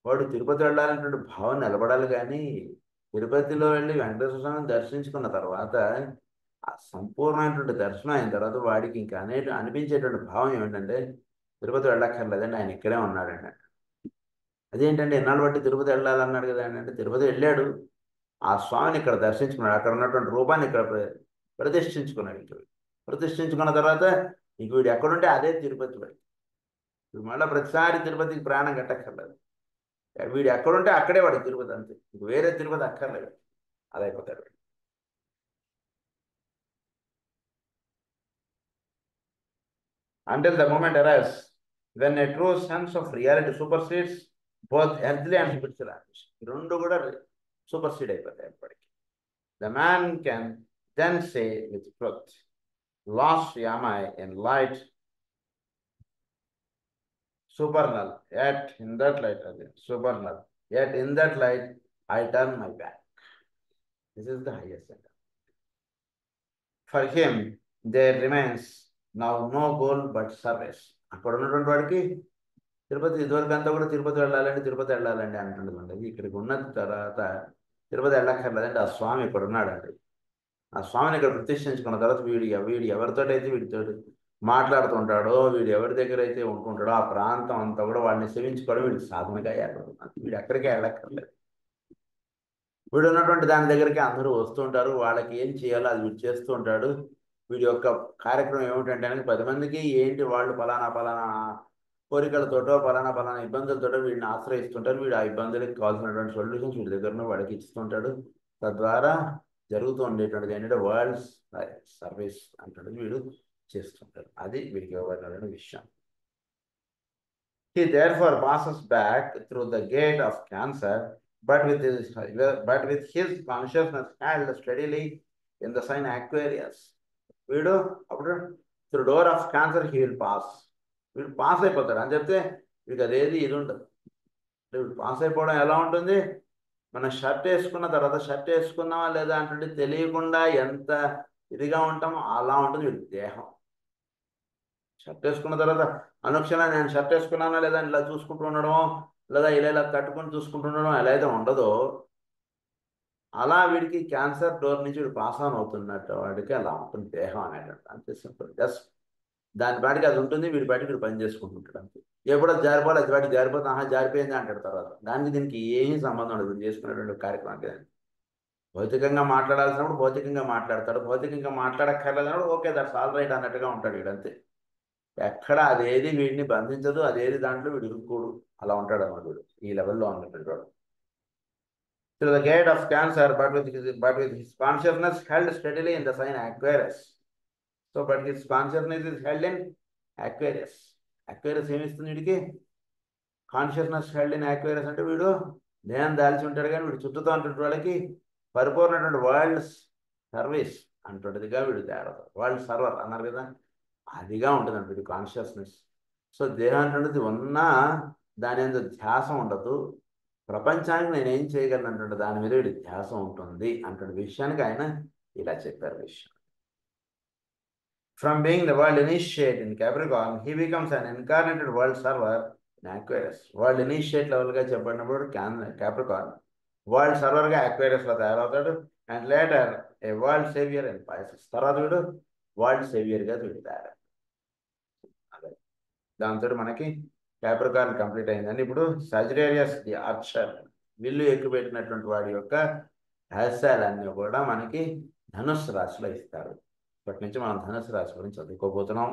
వాడు తిరుపతి వెళ్ళాలనేటువంటి భావం నిలబడాలి. కానీ తిరుపతిలో వెళ్ళి వెంకటేశ్వర స్వామిని దర్శించుకున్న తర్వాత, ఆ సంపూర్ణమైనటువంటి దర్శనం అయిన తర్వాత వాడికి ఇంకా అనిపించేటువంటి భావం ఏమిటంటే, తిరుపతి వెళ్ళక్కర్లేదండి, ఆయన ఇక్కడే ఉన్నాడండి. అదేంటంటే, ఎన్నాళ్ళు బట్టి తిరుపతి వెళ్ళాలన్నాడు కదా అంటే, తిరుపతి వెళ్ళాడు, ఆ స్వామిని ఇక్కడ దర్శించుకున్నాడు, అక్కడ ఉన్నటువంటి రూపాన్ని ఇక్కడ ప్రతిష్ఠించుకున్నాడు. ప్రతిష్ఠించుకున్న తర్వాత ఇంక వీడు ఎక్కడుంటే అదే తిరుపతి వాడి. వీడు మళ్ళీ ప్రతిసారి తిరుపతికి ప్రాణం కట్టక్కర్లేదు, వీడు ఎక్కడుంటే అక్కడే వాడు తిరుపతి, అంతే, ఇంక వేరే తిరుపతి అక్కర్లేదు, అదైపోతాడు. Until the moment arrives when a true sense of reality supersedes both earthly and spiritual ambition. రెండు కూడా సూపర్సీడ్ అయిపోతాయి ఎప్పటికీ. The man can then say with truth, lost am I in light supernal, yet in that light supernal, yet in that light I turn my back. This is the highest end. For him there remains now no goal but service. అక్కడ ఉన్నటువంటి వాడికి తిరుపతి ఇదివరకు అంతా కూడా తిరుపతి వెళ్ళాలండి అంటుండదండి. ఇక్కడికి ఉన్న తర్వాత తిరుపతి వెళ్ళక్కర్లేదండి, ఆ స్వామి ఇక్కడ ఉన్నాడండి. ఆ స్వామిని ఇక్కడ ప్రతిష్ఠించుకున్న తర్వాత వీడు ఎవరితోటైతే వీడితో మాట్లాడుతుంటాడో, వీడు ఎవరి దగ్గర అయితే ఉంటుంటాడో ఆ ప్రాంతం అంతా కూడా వాడిని సేవించుకోవడం వీడికి సాధనగా ఏర్పడుతుంది. వీడు ఎక్కడికే వెళ్ళక్కర్లేదు. వీడు ఉన్నటువంటి దాని దగ్గరికి అందరూ వస్తుంటారు, వాళ్ళకి ఏం చేయాలో అది వీడు చేస్తూ ఉంటాడు. వీడి యొక్క కార్యక్రమం ఏమిటంటే, 10 మందికి ఏంటి వాళ్ళు పలానా కోరికలతోటో పలానా ఇబ్బందులతోటో వీడిని ఆశ్రయిస్తుంటారు. వీడు ఆ ఇబ్బందులకు కావాల్సినటువంటి సొల్యూషన్స్ వీడి దగ్గర వాడికి ఇస్తుంటాడు. తద్వారా జరుగుతూ ఉండేటువంటిది ఏంటంటే వరల్డ్ సర్వీస్ అంటాడు, వీడు చేస్తుంటాడు. అది వీడికి ఇవ్వబడిన విషయం. He therefore passes back through the gate of cancer, but with his consciousness held steadily in the sign Aquarius. వీడు అప్పుడు through door of cancer he will pass. వీడు పాస్ అయిపోతాడు అని చెప్తే వీడికి అదేది ఇది ఉంటుంది. వీడు పాస్ అయిపోవడం ఎలా ఉంటుంది, మనం షర్ట్ వేసుకున్న తర్వాత షర్ట్ వేసుకున్నామా లేదా అంటే తెలియకుండా ఎంత ఇదిగా ఉంటామో అలా ఉంటుంది వీడి దేహం. షర్ట్ వేసుకున్న తర్వాత అనుక్షణం నేను షర్ట్ వేసుకున్నానా లేదా ఇలా చూసుకుంటూ ఉండడం, లేదా ఇలా తట్టుకొని చూసుకుంటూ ఉండడం ఎలా అయితే ఉండదో, అలా వీడికి క్యాన్సర్ డోర్ నుంచి వీడు పాస్ ఆన్ అవుతున్నట్టు వాడికి అలా ఉంటుంది దేహం అనేటట్టు. అంతే సింపుల్. జస్ట్ దాని పాటికి అది ఉంటుంది, వీడి పాటికి వీడు పని చేసుకుంటుంటాడు అంతే. ఎప్పుడో జారిపోవాలి, అది వాటికి జారిపోతే జారిపోయింది అంటాడు తర్వాత. దానికి దీనికి ఏమీ సంబంధం ఉండదు వీడు చేసుకునేటువంటి కార్యక్రమానికి. భౌతికంగా మాట్లాడాల్సినప్పుడు భౌతికంగా మాట్లాడతాడు, భౌతికంగా మాట్లాడక్కర్లేదన్నప్పుడు ఓకే దట్స్ ఆల్ రైట్ అన్నట్టుగా ఉంటాడు వీడు అంతే. ఎక్కడ అదేది వీడిని బంధించదు, అదేది దాంట్లో వీడు ఇరుక్కోడు, అలా ఉంటాడు అన్నమాట వీడు. ఈ లెవెల్లో ఉన్నటువంటి వాడు. Through the gate of cancer, but with his consciousness held steadily in the sign Aquarius. So, but his consciousness is held in Aquarius. Aquarius ఏమిస్తుంది వీడికి? కాన్షియస్నెస్ హెల్డ్ ఇన్ Aquarius అంటే వీడు దేహం దాల్చి ఉంటాడు, కానీ వీడు చుట్టూతో ఉన్నటువంటి వాళ్ళకి పరిపూర్ణటువంటి వరల్డ్ సర్వీస్ అంటుంటదిగా వీడు తేడా. వరల్డ్ సర్వర్ అన్నారు కదా, అదిగా ఉంటుంది అంటే వీడి కాన్షియస్నెస్. సో దేహం అంటున్నది ఉన్నా దాని మీద ధ్యాస ఉండదు. ప్రపంచానికి నేనేం చేయగలను అంటుంటే దాని మీద వీడి ధ్యాస ఉంటుంది అంటున్న విషయానికి ఆయన ఇలా చెప్పారు విషయం. From being the world initiate in Capricorn, he becomes an incarnated world server in Aquarius. World initiate level గా చెప్పబడినప్పుడు Capricorn వరల్డ్ సర్వర్ గా Aquarius లో తయారవుతాడు. And later a world saviour in Pisces. తర్వాత వీడు వరల్డ్ సేవియర్ గా వీడు తయారు. అదే దాంతో మనకి Capricorn కంప్లీట్ అయిందండి. ఇప్పుడు సజిటేరియస్ ది ఆర్చర్, విల్లు ఎక్కుపెట్టినటువంటి వాడి యొక్క రహస్యాలన్నీ కూడా మనకి ధనుస్సు రాశిలో ఇస్తారు. ఇప్పటి నుంచి మనం ధనుస్సు రాశి గురించి చదువుకోబోతున్నాం.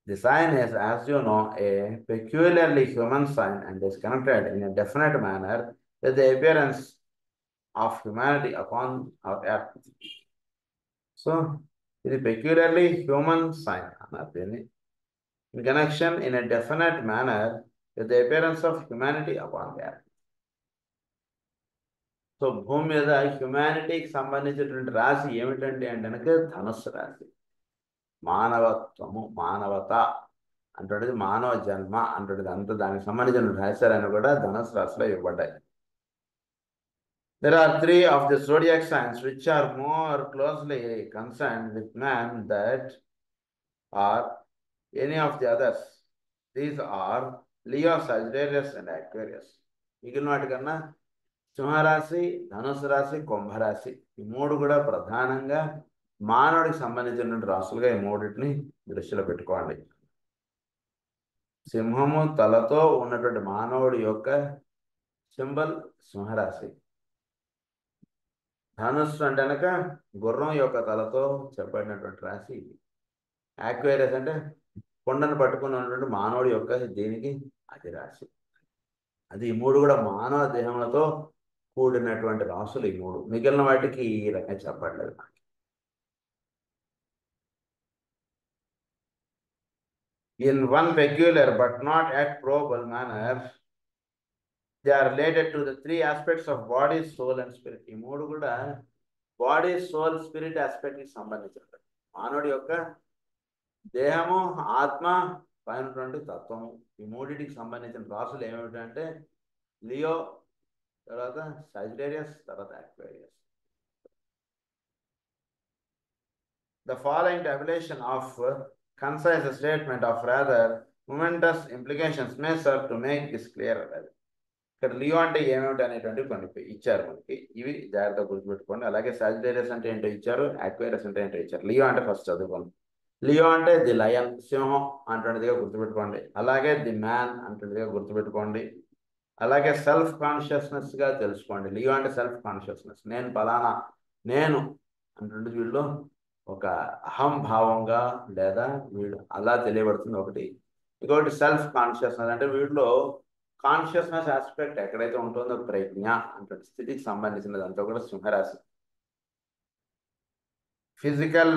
The sign is, as you know, a peculiarly human sign and is connected in a definite manner with the appearance of humanity upon our earth. So, ఇది peculiarly human sign అన్నారు దీన్ని. In connection in a definite manner with the appearance of humanity upon the earth. So భూమి మీద హ్యుమానిటీకి సంబంధించినటువంటి రాశి ఏమిటంటే అంటే ధనుస్సు రాశి. మానవత్వము, మానవత అంటున్నది, మానవ జన్మ అంటున్నది, అంత దానికి సంబంధించిన రహస్యాలన్నీ కూడా ధనుస్సు రాశిలో ఇవ్వబడ్డాయి. There are 3 of the zodiac signs which are more closely concerned with man than are any of the others. These are Leo, Sagittarius and Aquarius. మిగిలిన వాటికన్నా సింహరాశి, ధనుసు రాశి, కుంభరాశి ఈ 3 కూడా ప్రధానంగా మానవుడికి సంబంధించినటువంటి రాశులుగా ఈ 3టిని దృష్టిలో పెట్టుకోండి. సింహము తలతో ఉన్నటువంటి మానవుడి యొక్క సింబల్ సింహరాశి. ధనుస్సు అంటే కనుక గుర్రం యొక్క తలతో చెప్పబడినటువంటి రాశి ఇది. యాక్వేరియస్ అంటే కొండను పట్టుకుని ఉన్నటువంటి మానవుడి యొక్క దీనికి అది రాశి. అది ఈ 3 కూడా మానవ దేహములతో కూడినటువంటి రాశులు ఈ 3. మిగిలిన వాటికి ఈ రకంగా చెప్పట్లేదు. In one peculiar but not yet probable manner, they are related to the 3 aspects of body, soul and spirit. ఈ 3 కూడా బాడీ, సోల్, స్పిరిట్ ఆస్పెక్ట్ కి సంబంధించినవి. మానవుడి యొక్క దేహము, ఆత్మ, పైనటువంటి తత్వము ఈ 3టికి సంబంధించిన రాశులు ఏమిటంటే లియో, తర్వాత సజిటేరియస్, తర్వాత Aquarius. The following tabulation of concise statement of rather momentous implications may serve to make this clear. ఇక్కడ లియో అంటే ఏమిటి అనేటువంటి కొన్ని ఇచ్చారు మనకి. ఇవి జాగ్రత్తగా గుర్తుపెట్టుకోండి. అలాగే సాజిటేరియస్ అంటే ఏంటో ఇచ్చారు, అక్వేరియస్ అంటే ఏంటో ఇచ్చారు. లియో అంటే ఫస్ట్ చదువుకోండి. లియో అంటే ది లయన్, సింహం అంటున్నదిగా గుర్తుపెట్టుకోండి. అలాగే ది మ్యాన్ అంటున్నదిగా గుర్తుపెట్టుకోండి. అలాగే సెల్ఫ్ కాన్షియస్నెస్ గా తెలుసుకోండి. లియో అంటే సెల్ఫ్ కాన్షియస్నెస్, నేను ఫలానా నేను అంటుంటే వీళ్ళు ఒక అహంభావంగా లేదా వీడు అలా తెలియబడుతుంది ఒకటి. ఇంకొకటి సెల్ఫ్ కాన్షియస్నెస్ అంటే వీడిలో కాన్షియస్నెస్ ఆస్పెక్ట్ ఎక్కడైతే ఉంటుందో ప్రజ్ఞ అంటే స్థితికి సంబంధించినది అంతా కూడా సింహరాశి. ఫిజికల్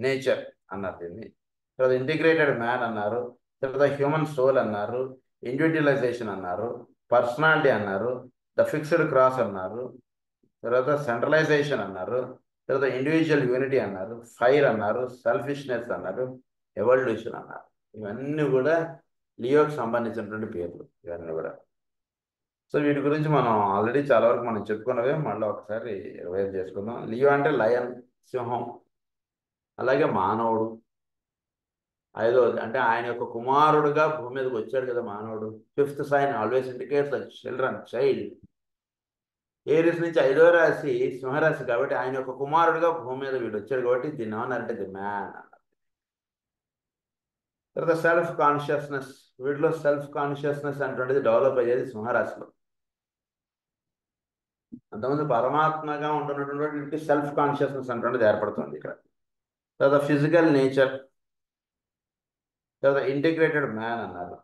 నేచర్ అన్నారు దీన్ని. తర్వాత ఇంటిగ్రేటెడ్ మ్యాన్ అన్నారు, తర్వాత హ్యూమన్ సోల్ అన్నారు, ఇండివిజువలైజేషన్ అన్నారు, పర్సనాలిటీ అన్నారు, ద ఫిక్స్డ్ క్రాస్ అన్నారు, తర్వాత సెంట్రలైజేషన్ అన్నారు, తర్వాత ఇండివిజువల్ యూనిటీ అన్నారు, ఫైర్ అన్నారు, సెల్ఫిష్నెస్ అన్నారు, ఎవల్యూషన్ అన్నారు. ఇవన్నీ కూడా లియోకి సంబంధించినటువంటి పేర్లు ఇవన్నీ కూడా. సో వీటి గురించి మనం ఆల్రెడీ చాలా వరకు మనం చెప్పుకున్నవే, మళ్ళీ ఒకసారి రివైజ్ చేసుకుందాం. లియో అంటే లయన్, సింహం. అలాగే మానవుడు 5వది అంటే ఆయన యొక్క కుమారుడుగా భూమి మీదకి వచ్చాడు కదా మానవుడు. 5th sign always indicates children, child. Aries నుంచి 5వ రాశి సింహరాశి కాబట్టి ఆయన యొక్క కుమారుడుగా భూమి మీద వీడు వచ్చాడు కాబట్టి దీన్ని ఏమన్నారంటే ది మ్యాన్ అన్నారు. తర్వాత సెల్ఫ్ కాన్షియస్నెస్, వీటిలో సెల్ఫ్ కాన్షియస్నెస్ అంటున్నది డెవలప్ అయ్యేది సింహరాశిలో. అంతకుముందు పరమాత్మగా ఉంటున్నటువంటి సెల్ఫ్ కాన్షియస్నెస్ అంటున్నది ఏర్పడుతుంది ఇక్కడ. తర్వాత ఫిజికల్ నేచర్, తర్వాత ఇంటిగ్రేటెడ్ మ్యాన్ అన్నారు,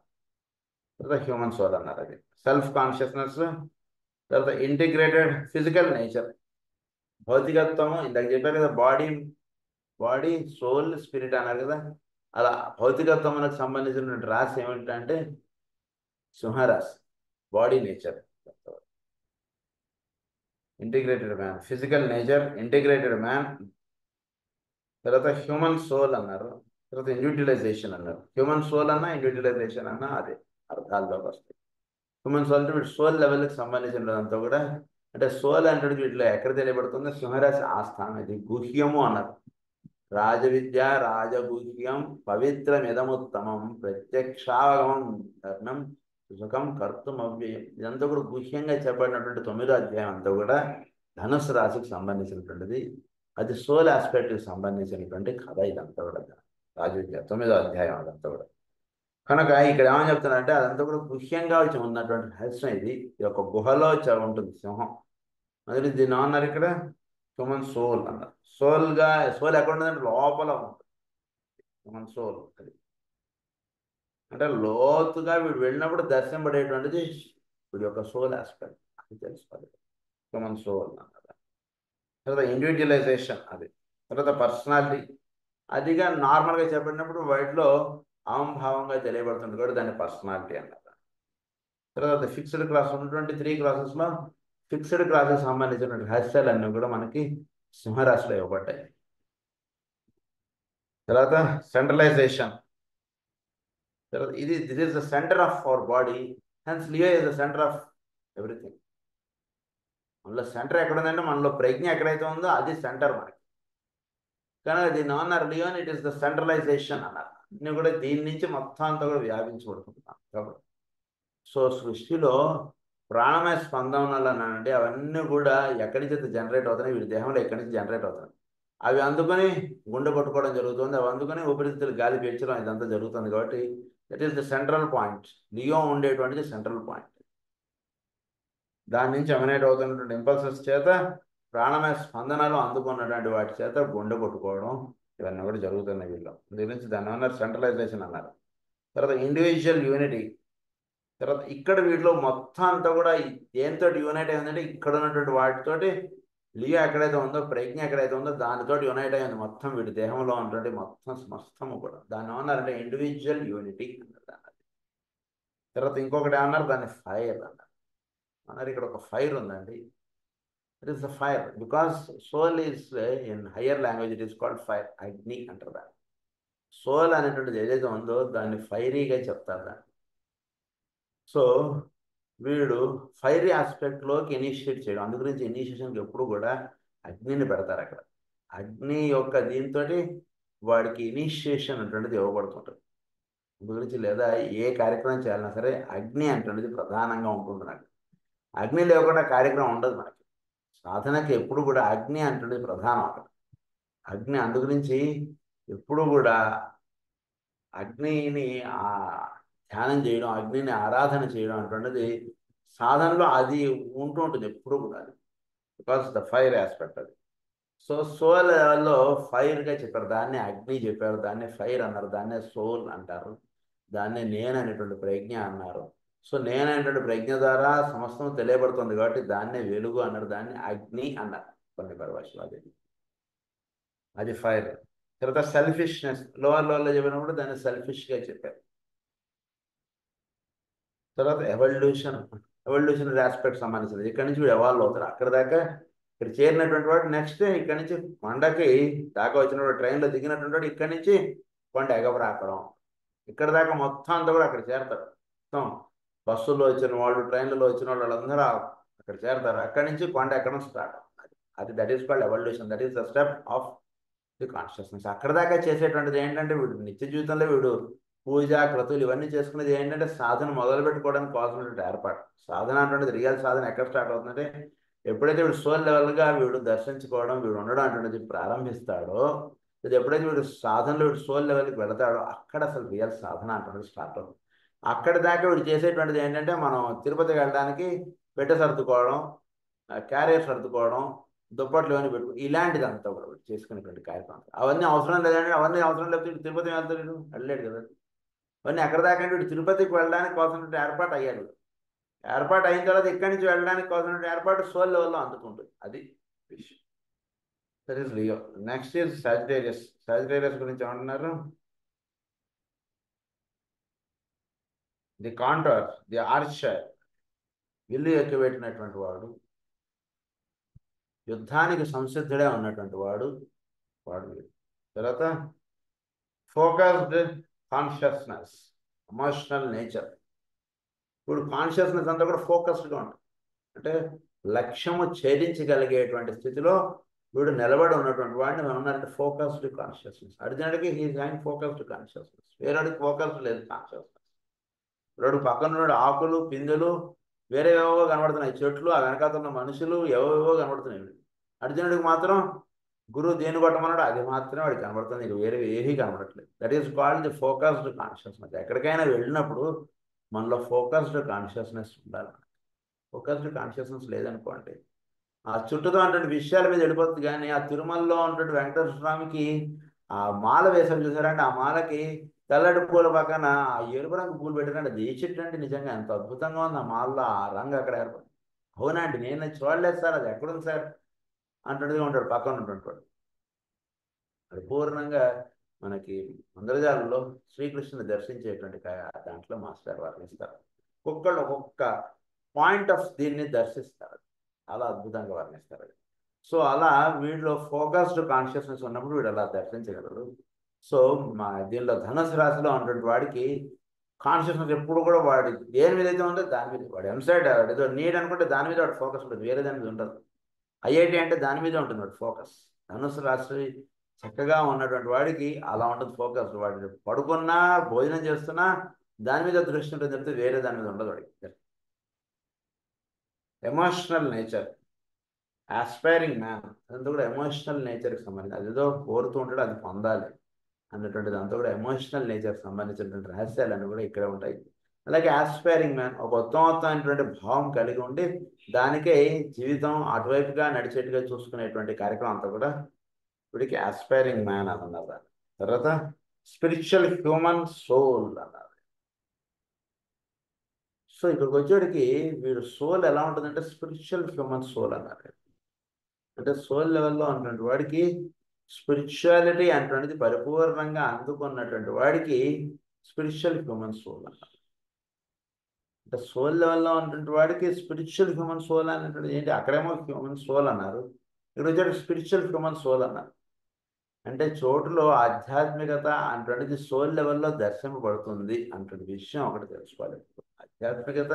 తర్వాత హ్యూమన్ సోల్ అన్నారు. అది సెల్ఫ్ కాన్షియస్నెస్, తర్వాత ఇంటిగ్రేటెడ్ ఫిజికల్ నేచర్, భౌతికత్వము. ఇందాక చెప్పారు కదా బాడీ సోల్ స్పిరిట్ అన్నారు కదా. అలా భౌతికత్వమునకు సంబంధించినటువంటి రాశి ఏమిటంటే సింహరాశి, body nature. Integrated man, physical nature, integrated man, తర్వాత హ్యూమన్ సోల్ అన్నారు, తర్వాత ఇండివిజువలైజేషన్ అన్నారు. హ్యూమన్ సోల్ అన్నా ఇండివిజువలైజేషన్ అన్నా అదే అర్థాల్లోకి వస్తాయి. హ్యూమన్ సోల్ అంటే వీటి సోల్ లెవెల్కి సంబంధించినదంతా కూడా, అంటే సోల్ అంటే వీటిలో ఎక్కడ తెలియబడుతుంది, సింహరాశి ఆస్థానం, ఇది గుహ్యము అన్నారు. రాజవిద్య రాజగుహ్యం పవిత్రమిదముత్తమం ప్రత్యక్షావగమం ధర్మం సుఖం కర్తం అవ్యయం. ఇదంతా కూడా గుహ్యంగా చెప్పబడినటువంటి 9వ అధ్యాయం అంతా కూడా ధనుస్సు రాశికి సంబంధించినటువంటిది. అది సోల్ ఆస్పెక్ట్కి సంబంధించినటువంటి కథ ఇదంతా కూడా. రాజవిద్య 9వ అధ్యాయం అదంతా కూడా. కనుక ఇక్కడ ఏమని చెప్తున్నారంటే అదంతా కూడా గుహ్యంగా వచ్చి ఉన్నటువంటి రహస్యం ఇది. ఇది ఒక గుహలో ఉంటుంది సింహం. అందులో దీన్ని ఏమన్నారు ఇక్కడ, హ్యూమన్ సోల్ అన్నారు. సోల్ ఎక్కడ ఉంటుందంటే లోపల ఉంటుంది హ్యూమన్ సోల్. అది అంటే లోతుగా వీడు వెళ్ళినప్పుడు దర్శనపడేటువంటిది వీడి యొక్క సోల్ ఆస్పెక్ట్. అది తెలుసుకోవాలి, హ్యూమన్ సోల్ అన్నారు. తర్వాత ఇండివిజువలైజేషన్, అది తర్వాత పర్సనాలిటీ. అదిగా నార్మల్గా చెప్పినప్పుడు వాటిలో అహంభావంగా తెలియబడుతుంది కూడా దాన్ని పర్సనాలిటీ అన్నారు. తర్వాత ఫిక్స్డ్ క్లాస్ ఉన్నటువంటి 3 క్లాసెస్లో ఫిక్స్డ్ క్లాసెస్ సంబంధించిన రహస్యాలన్నీ కూడా మనకి సింహరాశిలో ఇవ్వబడ్డాయి. తర్వాత సెంట్రలైజేషన్. తర్వాత this is the centre of our body, hence Leo is the centre of everything. మనలో సెంటర్ ఎక్కడ ఉందంటే మనలో ప్రజ్ఞ ఎక్కడైతే ఉందో అది సెంటర్ మనకి. కనుక దీన్ని ఏమన్నారు, లియోన్ ఇట్ ఈస్ ద సెంట్రలైజేషన్ అన్నారు. అన్నీ కూడా దీని నుంచి మొత్తం అంతా కూడా వ్యాపించబడుతున్నాం కాబట్టి. సో సృష్టిలో ప్రాణమయ స్పందనలు అనండి, అవన్నీ కూడా ఎక్కడి నుంచి అయితే జనరేట్ అవుతున్నాయి, వీడి దేహంలో ఎక్కడి నుంచి జనరేట్ అవుతున్నాయి. అవి అందుకని గుండె కొట్టుకోవడం జరుగుతుంది, అవి అందుకని ఊపిరితిత్తులు గాలి పీల్చడం ఇదంతా జరుగుతుంది. కాబట్టి that is the central point. Leo ఉండేటువంటిది సెంట్రల్ పాయింట్. దాని నుంచి ఎమినేట్ అవుతున్నటువంటి ఇంపల్సెస్ చేత ప్రాణమయ స్పందనలు అందుకున్నటువంటి వాటి చేత గుండె కొట్టుకోవడం ఇవన్నీ కూడా జరుగుతున్నాయి వీళ్ళు. దీని నుంచి దాన్ని అన్నారు సెంట్రలైజేషన్ అన్నారు. తర్వాత ఇండివిజువల్ యూనిటీ. తర్వాత ఇక్కడ వీటిలో మొత్తం అంతా కూడా దేంతో యునైట్ అయిందంటే ఇక్కడ ఉన్నటువంటి వాటితోటి లియో ఎక్కడైతే ఉందో, ప్రజ్ఞ ఎక్కడైతే ఉందో దానితోటి యునైట్ అయింది మొత్తం వీడి దేహంలో ఉన్నటువంటి మొత్తం సమస్తము కూడా. దాన్ని ఏమన్నారంటే ఇండివిజువల్ యూనిటీ అన్నారు. తర్వాత ఇంకొకటి ఏమన్నారు, దాన్ని ఫైర్ అన్నారు. ఇక్కడ ఒక ఫైర్ ఉందండి. It is the fire because soul is in higher language it is called fire. అగ్ని అంటారు దాన్ని. సోల్ అనేటువంటిది ఏదైతే ఉందో దాన్ని ఫైరీగా చెప్తారు దాన్ని. సో వీడు ఫైరీ ఆస్పెక్ట్లోకి ఇనిషియేట్ చేయడం, అందు గురించి ఇనిషియేషన్కి ఎప్పుడు కూడా అగ్నిని పెడతారు అక్కడ. అగ్ని యొక్క దీంతో వాడికి ఇనిషియేషన్ అటువంటిది ఇవ్వబడుతుంటుంది. అందు గురించి లేదా ఏ కార్యక్రమం చేయాలన్నా సరే అగ్ని అటువంటిది ప్రధానంగా ఉంటుంది. నాకు అగ్ని లేకుండా కార్యక్రమం ఉండదు మనకి. సాధనకి ఎప్పుడు కూడా అగ్ని అటువంటిది ప్రధానం అక్కడ. అగ్ని అందు గురించి ఎప్పుడు కూడా అగ్నిని ధ్యానం చేయడం, అగ్నిని ఆరాధన చేయడం అటువంటిది సాధనలో అది ఉంటూ ఉంటుంది ఎప్పుడు కూడా. అది బికాస్ ద ఫైర్ ఆస్పెక్ట్ అది. సో సోల్ లెవెల్లో ఫైర్గా చెప్పారు, దాన్ని అగ్ని చెప్పారు, దాన్ని ఫైర్ అన్నారు, దాన్నే సోల్ అంటారు, దాన్నే నేను అనేటువంటి ప్రజ్ఞ అన్నారు. సో నేను అనేటువంటి ప్రజ్ఞ ద్వారా సమస్తం తెలియబడుతుంది కాబట్టి దాన్నే వెలుగు అన్నారు, దాన్ని అగ్ని అన్నారు కొన్ని పరిభాషలు. అది ఫైర్. తర్వాత సెల్ఫిష్నెస్, లోవర్లో చెప్పినప్పుడు దాన్ని సెల్ఫిష్గా చెప్పారు. తర్వాత ఎవల్యూషనరీ ఆస్పెక్ట్ సంబంధించింది. ఇక్కడ నుంచి వీడు ఎవాల్వ్ అవుతారు. అక్కడ దాకా ఇక్కడ చేరినటువంటి వాడు నెక్స్ట్ ఇక్కడ నుంచి కొండకి దాకా వచ్చినప్పుడు ట్రైన్లో దిగినటువంటి వాడు ఇక్కడ నుంచి కొండ ఎగబరాకడం, ఇక్కడ దాకా మొత్తం అంతా కూడా అక్కడ చేరతారు. మొత్తం బస్సుల్లో వచ్చిన వాళ్ళు, ట్రైన్లలో వచ్చిన వాళ్ళు వాళ్ళందరూ అక్కడ చేరతారు. అక్కడి నుంచి కొండ ఎక్కడం స్టార్ట్. అది that is called evolution. That is the step of the consciousness. అక్కడ దాకా చేసేటువంటిది ఏంటంటే వీడు నిత్య జీవితంలో వీడు పూజ క్రతువులు ఇవన్నీ చేసుకునేది ఏంటంటే సాధన మొదలు పెట్టుకోవడానికి కావాల్సినటువంటి ఏర్పాటు. సాధన అటువంటిది రియల్ సాధన ఎక్కడ స్టార్ట్ అవుతుందంటే ఎప్పుడైతే వీడు సోల్ లెవెల్గా వీడు దర్శించుకోవడం, వీడు ఉండడం అటువంటిది ప్రారంభిస్తాడో, ఇది ఎప్పుడైతే వీడు సాధనలో వీడు సోల్ లెవెల్కి వెళతాడో అక్కడ అసలు రియల్ సాధన అటువంటిది స్టార్ట్ అవుతుంది. అక్కడి దాకా వీడు చేసేటువంటిది ఏంటంటే మనం తిరుపతికి వెళ్ళడానికి పెట్టె సర్దుకోవడం, క్యారియర్ సర్దుకోవడం, దుప్పట్లు అని పెట్టుకో, ఇలాంటిది అంతా కూడా చేసుకునేటువంటి కార్యక్రమం. అవన్నీ అవసరం లేదంటే అవన్నీ అవసరం లేకపోతే తిరుపతి వెళ్తాడు, వెళ్ళలేడు కదా. అవన్నీ ఎక్కడ దాకా వీడు తిరుపతికి వెళ్ళడానికి కావాల్సినటువంటి ఏర్పాటు అయ్యాడు. ఏర్పాటు అయిన తర్వాత ఇక్కడి నుంచి వెళ్ళడానికి కావాల్సినటువంటి ఏర్పాటు సోల్ లెవెల్లో అందుకుంటుంది. అది విషయం. That is Leo. Next is Sagittarius. Sagittarius గురించి ఏమంటున్నారు, ది కాంటర్, ది ఆర్చర్, ఇల్లు ఎక్కిపెట్టినటువంటి వాడు, యుద్ధానికి సంసిద్ధుడే ఉన్నటువంటి వాడు వీడు. తర్వాత ఫోకస్డ్ కాన్షియస్నెస్, ఎమోషనల్ నేచర్. ఇప్పుడు కాన్షియస్నెస్ అంతా కూడా ఫోకస్డ్గా ఉంటుంది. అంటే లక్ష్యము ఛేదించగలిగేటువంటి స్థితిలో వీడు నిలబడి ఉన్నటువంటి వాడిని మనం ఉన్నారంటే ఫోకస్డ్ కాన్షియస్నెస్. అర్జునుడికి హీస్ హ్యాంగ్ ఫోకస్డ్ కాన్షియస్నెస్. వేరేడికి ఫోకస్డ్ లేదు కాన్షియస్నెస్. రోడ్డు పక్కన ఉన్నాడు, ఆకులు పిందెలు వేరేవేవో కనబడుతున్నాయి, చెట్లు, ఆ వెనకాతల మనుషులు ఏవేవో కనబడుతున్నాయి. అర్జునుడికి మాత్రం గురువు దేని కొట్టమన్నాడు అది మాత్రమే వాడికి కనబడుతుంది, ఇక వేరే ఏమీ కనబడట్లేదు. That is called the focused consciousness. ఎక్కడికైనా వెళ్ళినప్పుడు మనలో ఫోకస్డ్ కాన్షియస్నెస్ ఉండాలి. ఫోకస్డ్ కాన్షియస్నెస్ లేదనుకోండి ఆ చుట్టూతో ఉన్నటువంటి విషయాల మీద వెళ్ళిపోతుంది. కానీ ఆ తిరుమలలో ఉన్నటువంటి వెంకటేశ్వర స్వామికి ఆ మాల వేసాం చూసారంటే, ఆ మాలకి తెల్లటి పూల పక్కన ఆ ఎరుపు రంగు పూలు పెట్టారంటే అది ఏ చెట్టు అంటే నిజంగా ఎంత అద్భుతంగా ఉంది ఆ మాలలో ఆ రంగు అక్కడ ఏర్పడింది. అవునండి నేను చూడలేదు సార్, అది ఎక్కడుంది సార్ అంటున్నదిగా ఉంటాడు పక్కన ఉంటుంటాడు. పరిపూర్ణంగా మనకి మందరజాలంలో శ్రీకృష్ణుని దర్శించేటువంటి దాంట్లో మాస్టర్ వర్ణిస్తారు. ఒక్కొక్కళ్ళు ఒక్కొక్క పాయింట్ ఆఫ్ దీన్ని దర్శిస్తారు, చాలా అద్భుతంగా వర్ణిస్తారు. సో అలా వీడిలో ఫోకస్డ్ కాన్షియస్నెస్ ఉన్నప్పుడు వీడు అలా దర్శించగలరు. సో మా దీనిలో ధనుసు రాశిలో ఉన్నటువంటి వాడికి కాన్షియస్నెస్ ఎప్పుడు కూడా వాడి దేని మీద అయితే ఉందో దాని మీద వాడు ఎంసైడ్ ఏదో నీడ్ అనుకుంటే దాని మీద వాడు ఫోకస్ ఉంటుంది, వేరే దాని మీద ఉండదు. ఐఐటి అంటే దాని మీద ఉంటుంది వాడు ఫోకస్. ధనుసు రాశి చక్కగా ఉన్నటువంటి వాడికి అలా ఉంటుంది ఫోకస్. వాడు పడుకున్నా భోజనం చేస్తున్నా దాని మీద దృష్టి ఉంటుంది తప్పితే వేరే దాని మీద ఉండదు వాడికి. ఎమోషనల్ నేచర్, ఆస్పైరింగ్ మ్యాన్ అదంతా కూడా ఎమోషనల్ నేచర్కి సంబంధించి, అదేదో కోరుతూ ఉంటాడు అది పొందాలి అన్నటువంటిది అంతా కూడా ఎమోషనల్ నేచర్కి సంబంధించినటువంటి రహస్యాలన్నీ కూడా ఇక్కడే ఉంటాయి. అలాగే ఆస్పైరింగ్ మ్యాన్ ఒక ఉత్తమోత్తమైనటువంటి భావం కలిగి ఉండి దానికే జీవితం అటువైపుగా నడిచేట్టుగా చూసుకునేటువంటి కార్యక్రమం అంతా కూడా వీడికి ఆస్పైరింగ్ మ్యాన్ అని అన్నారు. తర్వాత స్పిరిచువల్ హ్యూమన్ సోల్ అన్నారు. సో ఇక్కడికి వచ్చేటికి వీడు సోల్ ఎలా ఉంటుందంటే స్పిరిచువల్ హ్యూమన్ సోల్ అన్నారు. అంటే సోల్ లెవెల్లో ఉన్నటువంటి వాడికి స్పిరిచువాలిటీ అటువంటిది పరిపూర్ణంగా అందుకున్నటువంటి వాడికి స్పిరిచువల్ హ్యూమన్ సోల్ అన్నారు. అంటే సోల్ లెవెల్లో ఉన్నటువంటి వాడికి స్పిరిచువల్ హ్యూమన్ సోల్ అనేటువంటిది ఏంటి, అక్కడేమో హ్యూమన్ సోల్ అన్నారు, ఇక్కడ వచ్చేటి స్పిరిచువల్ హ్యూమన్ సోల్ అన్నారు. అంటే చోటులో ఆధ్యాత్మికత అటువంటిది సోల్ లెవెల్లో దర్శింపబడుతుంది అటువంటి విషయం ఒకటి తెలుసుకోవాలి. ఆధ్యాత్మికత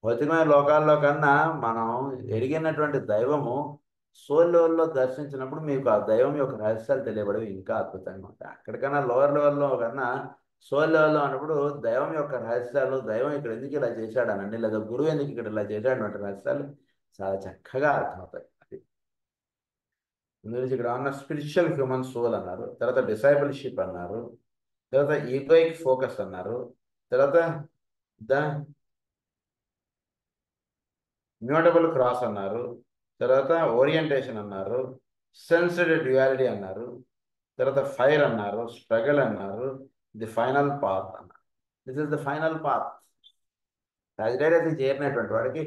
భౌతికమైన లోకాల్లో కన్నా మనం ఎరిగినటువంటి దైవము సోల్ లెవెల్లో దర్శించినప్పుడు మీకు ఆ దైవం యొక్క రహస్యాలు తెలియబడేవి ఇంకా అద్భుతంగా ఉంటాయి. అక్కడికన్నా లోవర్ లెవెల్లో కన్నా సోల్ లెవెల్లో అన్నప్పుడు దైవం యొక్క రహస్యాలు, దైవం ఇక్కడ ఎందుకు ఇలా చేశాడు అనండి, లేదా గురువు ఎందుకు ఇక్కడ ఇలా చేశాడు అనే రహస్యాలు చాలా చక్కగా అర్థమవుతాయి. అది ఇందులో ఇక్కడ ఉన్న స్పిరిచువల్ హ్యూమన్ సోల్ అన్నారు, తర్వాత డిసైబుల్షిప్ అన్నారు, తర్వాత ఈగోయిక్ ఫోకస్ అన్నారు, తర్వాత ద మ్యూటబుల్ క్రాస్ అన్నారు, తర్వాత ఓరియంటేషన్ అన్నారు, సెన్స్డ్ డ్యుయాలిటీ అన్నారు, తర్వాత ఫైర్ అన్నారు, స్ట్రగల్ అన్నారు, ది ఫైనల్ పాత్ అన్నారు. This is the final path. Sagittarius చేరినటువంటి వాడికి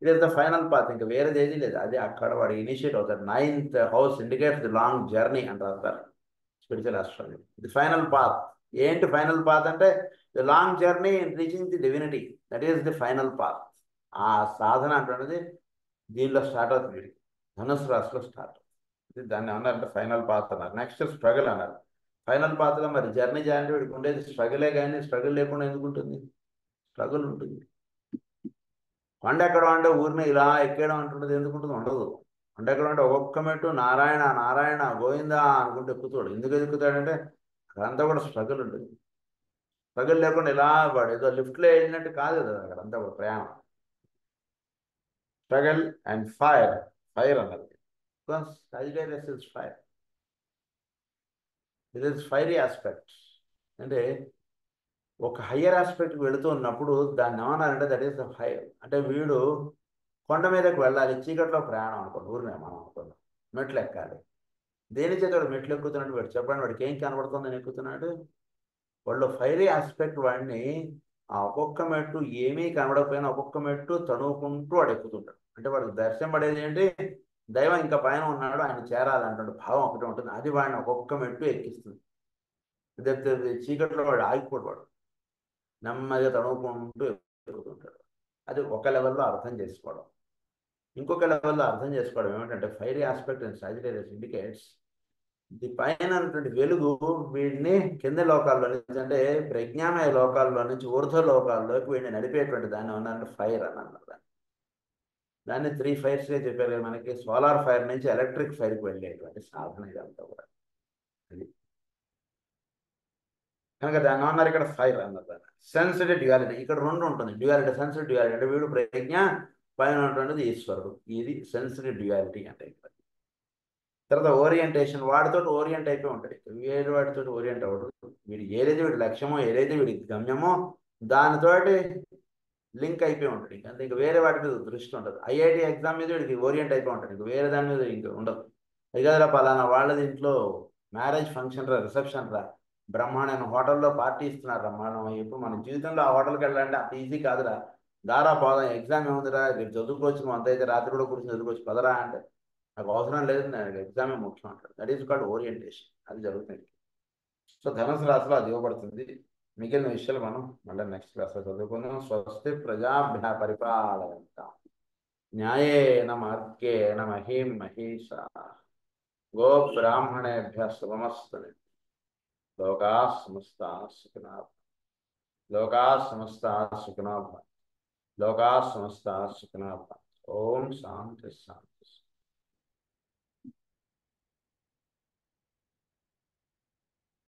it is the final path, ఇంకా వేరేది ఏది లేదు. అది అక్కడ వాడు ఇనిషియేట్ అవుతాడు. 9th house indicates the long journey అంటారు spiritual astrology. The final path ఏంటి, ఫైనల్ పాత్ అంటే the long journey reaching the divinity, that is the final path. ఆ సాధన అంటున్నది దీనిలో స్టార్ట్ అవుతుంది, ధనుసు రాశిలో స్టార్ట్ అవుతుంది. దాన్ని అన్నారంటే ఫైనల్ పాత్ అన్నారు. నెక్స్ట్ స్ట్రగుల్ అన్నారు. ఫైనల్ పాత్లో మరి జర్నీ చేయాలంటే వీడికి ఉండేది స్ట్రగులే, కానీ స్ట్రగుల్ లేకుండా ఎందుకు ఉంటుంది, స్ట్రగుల్ ఉంటుంది. కొండ ఎక్కడం అంటే ఊరిని ఇలా ఎక్కేయడం అంటున్నది ఎందుకు ఉంటుంది, ఉండదు. కొండ ఎక్కడం అంటే ఒక్కొక్క మెట్టు నారాయణ నారాయణ గోవిందా అనుకుంటూ ఎక్కుతాడు. ఎందుకు ఎక్కుతాడంటే అక్కడంతా కూడా స్ట్రగుల్ ఉంటుంది. స్ట్రగుల్ లేకుండా ఇలా వాడు ఏదో లిఫ్ట్లో వెళ్ళినట్టు కాదు కదా అక్కడంతా కూడా ప్రయాణం. స్ట్రగల్ అండ్ ఫైర్, ఫైర్ అన్నది because Sagittarius is fire, it is fiery aspect. అంటే ఒక హయ్యర్ ఆస్పెక్ట్కి వెళుతూ ఉన్నప్పుడు దాన్ని ఏమన్నారంటే దట్ ఈస్ ద ఫైర్. అంటే వీడు కొండ మీదకి వెళ్ళాలి, చీకట్లో ప్రయాణం అనుకోండి, ఊరినే మనం అనుకున్నాం మెట్లు ఎక్కాలి. దేని చేత వాడు మెట్లు ఎక్కుతున్నాడు, వాడు చెప్పండి, వాడికి ఏం కనబడుతుందని ఎక్కుతున్నాడు. వాళ్ళు ఫైరీ ఆస్పెక్ట్ వాడిని ఆ ఒక్కొక్క మెట్టు ఏమీ కనబడకపోయినా ఒక్కొక్క మెట్టు తడువుకుంటూ వాడు ఎక్కుతుంటాడు. అంటే వాడికి దర్శనం పడేది ఏంటి, దైవం ఇంకా పైన ఉన్నాడు, ఆయన చేరాలంటే భావం ఒకటి ఉంటుంది, అది వాడిని ఒక్కొక్క మెట్టు ఎక్కిస్తుంది. చీకట్లో వాడు ఆగిపోడు, వాడు నెమ్మదిగా తడువుకుంటూ ఎక్కుతుంటాడు. అది ఒక లెవెల్లో అర్థం చేసుకోవడం. ఇంకొక లెవెల్లో అర్థం చేసుకోవడం ఏమిటంటే fiery aspect and Sagittarius indicates ఇది పైన ఉన్నటువంటి వెలుగు వీడిని కింద లోకాల్లో నుంచి అంటే ప్రజ్ఞామయ లోకాల్లో నుంచి ఊర్ధ్వ లోకాల్లోకి వీడిని నడిపేటువంటి దాన్ని ఉన్నారంటే ఫైర్ అని అన్నారు. దాన్ని 3 ఫైర్స్గా చెప్పారు కదా మనకి. సోలార్ ఫైర్ నుంచి ఎలక్ట్రిక్ ఫైర్కి వెళ్ళేటువంటి సాధన ఇదంతా కూడా. అది కనుక దాన్ని అన్నారు ఇక్కడ ఫైర్ అన్నారు. దాన్ని సెన్సిటివ్ డ్యుయాలిటీ ఇక్కడ రెండు ఉంటుంది. డ్యుయాలిటీ సెన్సిటివ్ డ్యుయాలిటీ అంటే వీడు ప్రజ్ఞ, పైన ఉన్నటువంటిది ఈశ్వరుడు. ఇది సెన్సిటివ్ డ్యుయాలిటీ అంటే ఇక్కడ. తర్వాత ఓరియంటేషన్, వాడితో ఓరియంట్ అయిపోయి ఉంటాడు. వేరే వాడితో ఓరియంట్ అవ్వడు. వీడు ఏదైతే వీడి లక్ష్యమో, ఏదైతే వీడి గమ్యమో దానితోటి లింక్ అయిపోయి ఉంటాడు. అంతే, ఇంకా వేరే వాటి మీద దృష్టి ఉండదు. ఐఐటి ఎగ్జామ్ మీద వీడికి ఓరియంట్ అయిపోయి ఉంటాడు. ఇంకా వేరే దాని మీద ఇంకా ఉండదు. అది కదరా పలానా వాళ్ళది ఇంట్లో మ్యారేజ్ ఫంక్షన్ రా, రిసెప్షన్ రా, బ్రహ్మాండమైన హోటల్లో పార్టీ ఇస్తున్నారా, మనం ఇప్పుడు మన జీవితంలో ఆ హోటల్కి వెళ్ళాలంటే అంత ఈజీ కాదురా, దారా పోదాం, ఎగ్జామ్ ఏముందిరా, రేపు చదువుకోవచ్చు, నువ్వు అంత అయితే రాత్రి కూడా కూర్చొని చదువుకోవచ్చు పదరా అంటే, నాకు అవసరం లేదు, నాకు ఎగ్జామే ముఖ్యం అంటాడు. That is called orientation. అది జరుగుతుంది. సో ధనుసు రాశిలో అది ఇవ్వబడుతుంది. మిగిలిన విషయాలు మనం మళ్ళీ నెక్స్ట్ క్లాస్లో చదువుకుందాం. స్వస్తి ప్రజాభ్య పరిపాలయంత న్యాయేన మార్గేణ మహీం మహేషా గో బ్రాహ్మణేభ్య శుభమస్తు. లోకా సమస్తా సుఖినా, లోకా సమస్తా సుఖినా, లోకా సమస్తా సుఖినా. ఓం శాంతి శాంతి.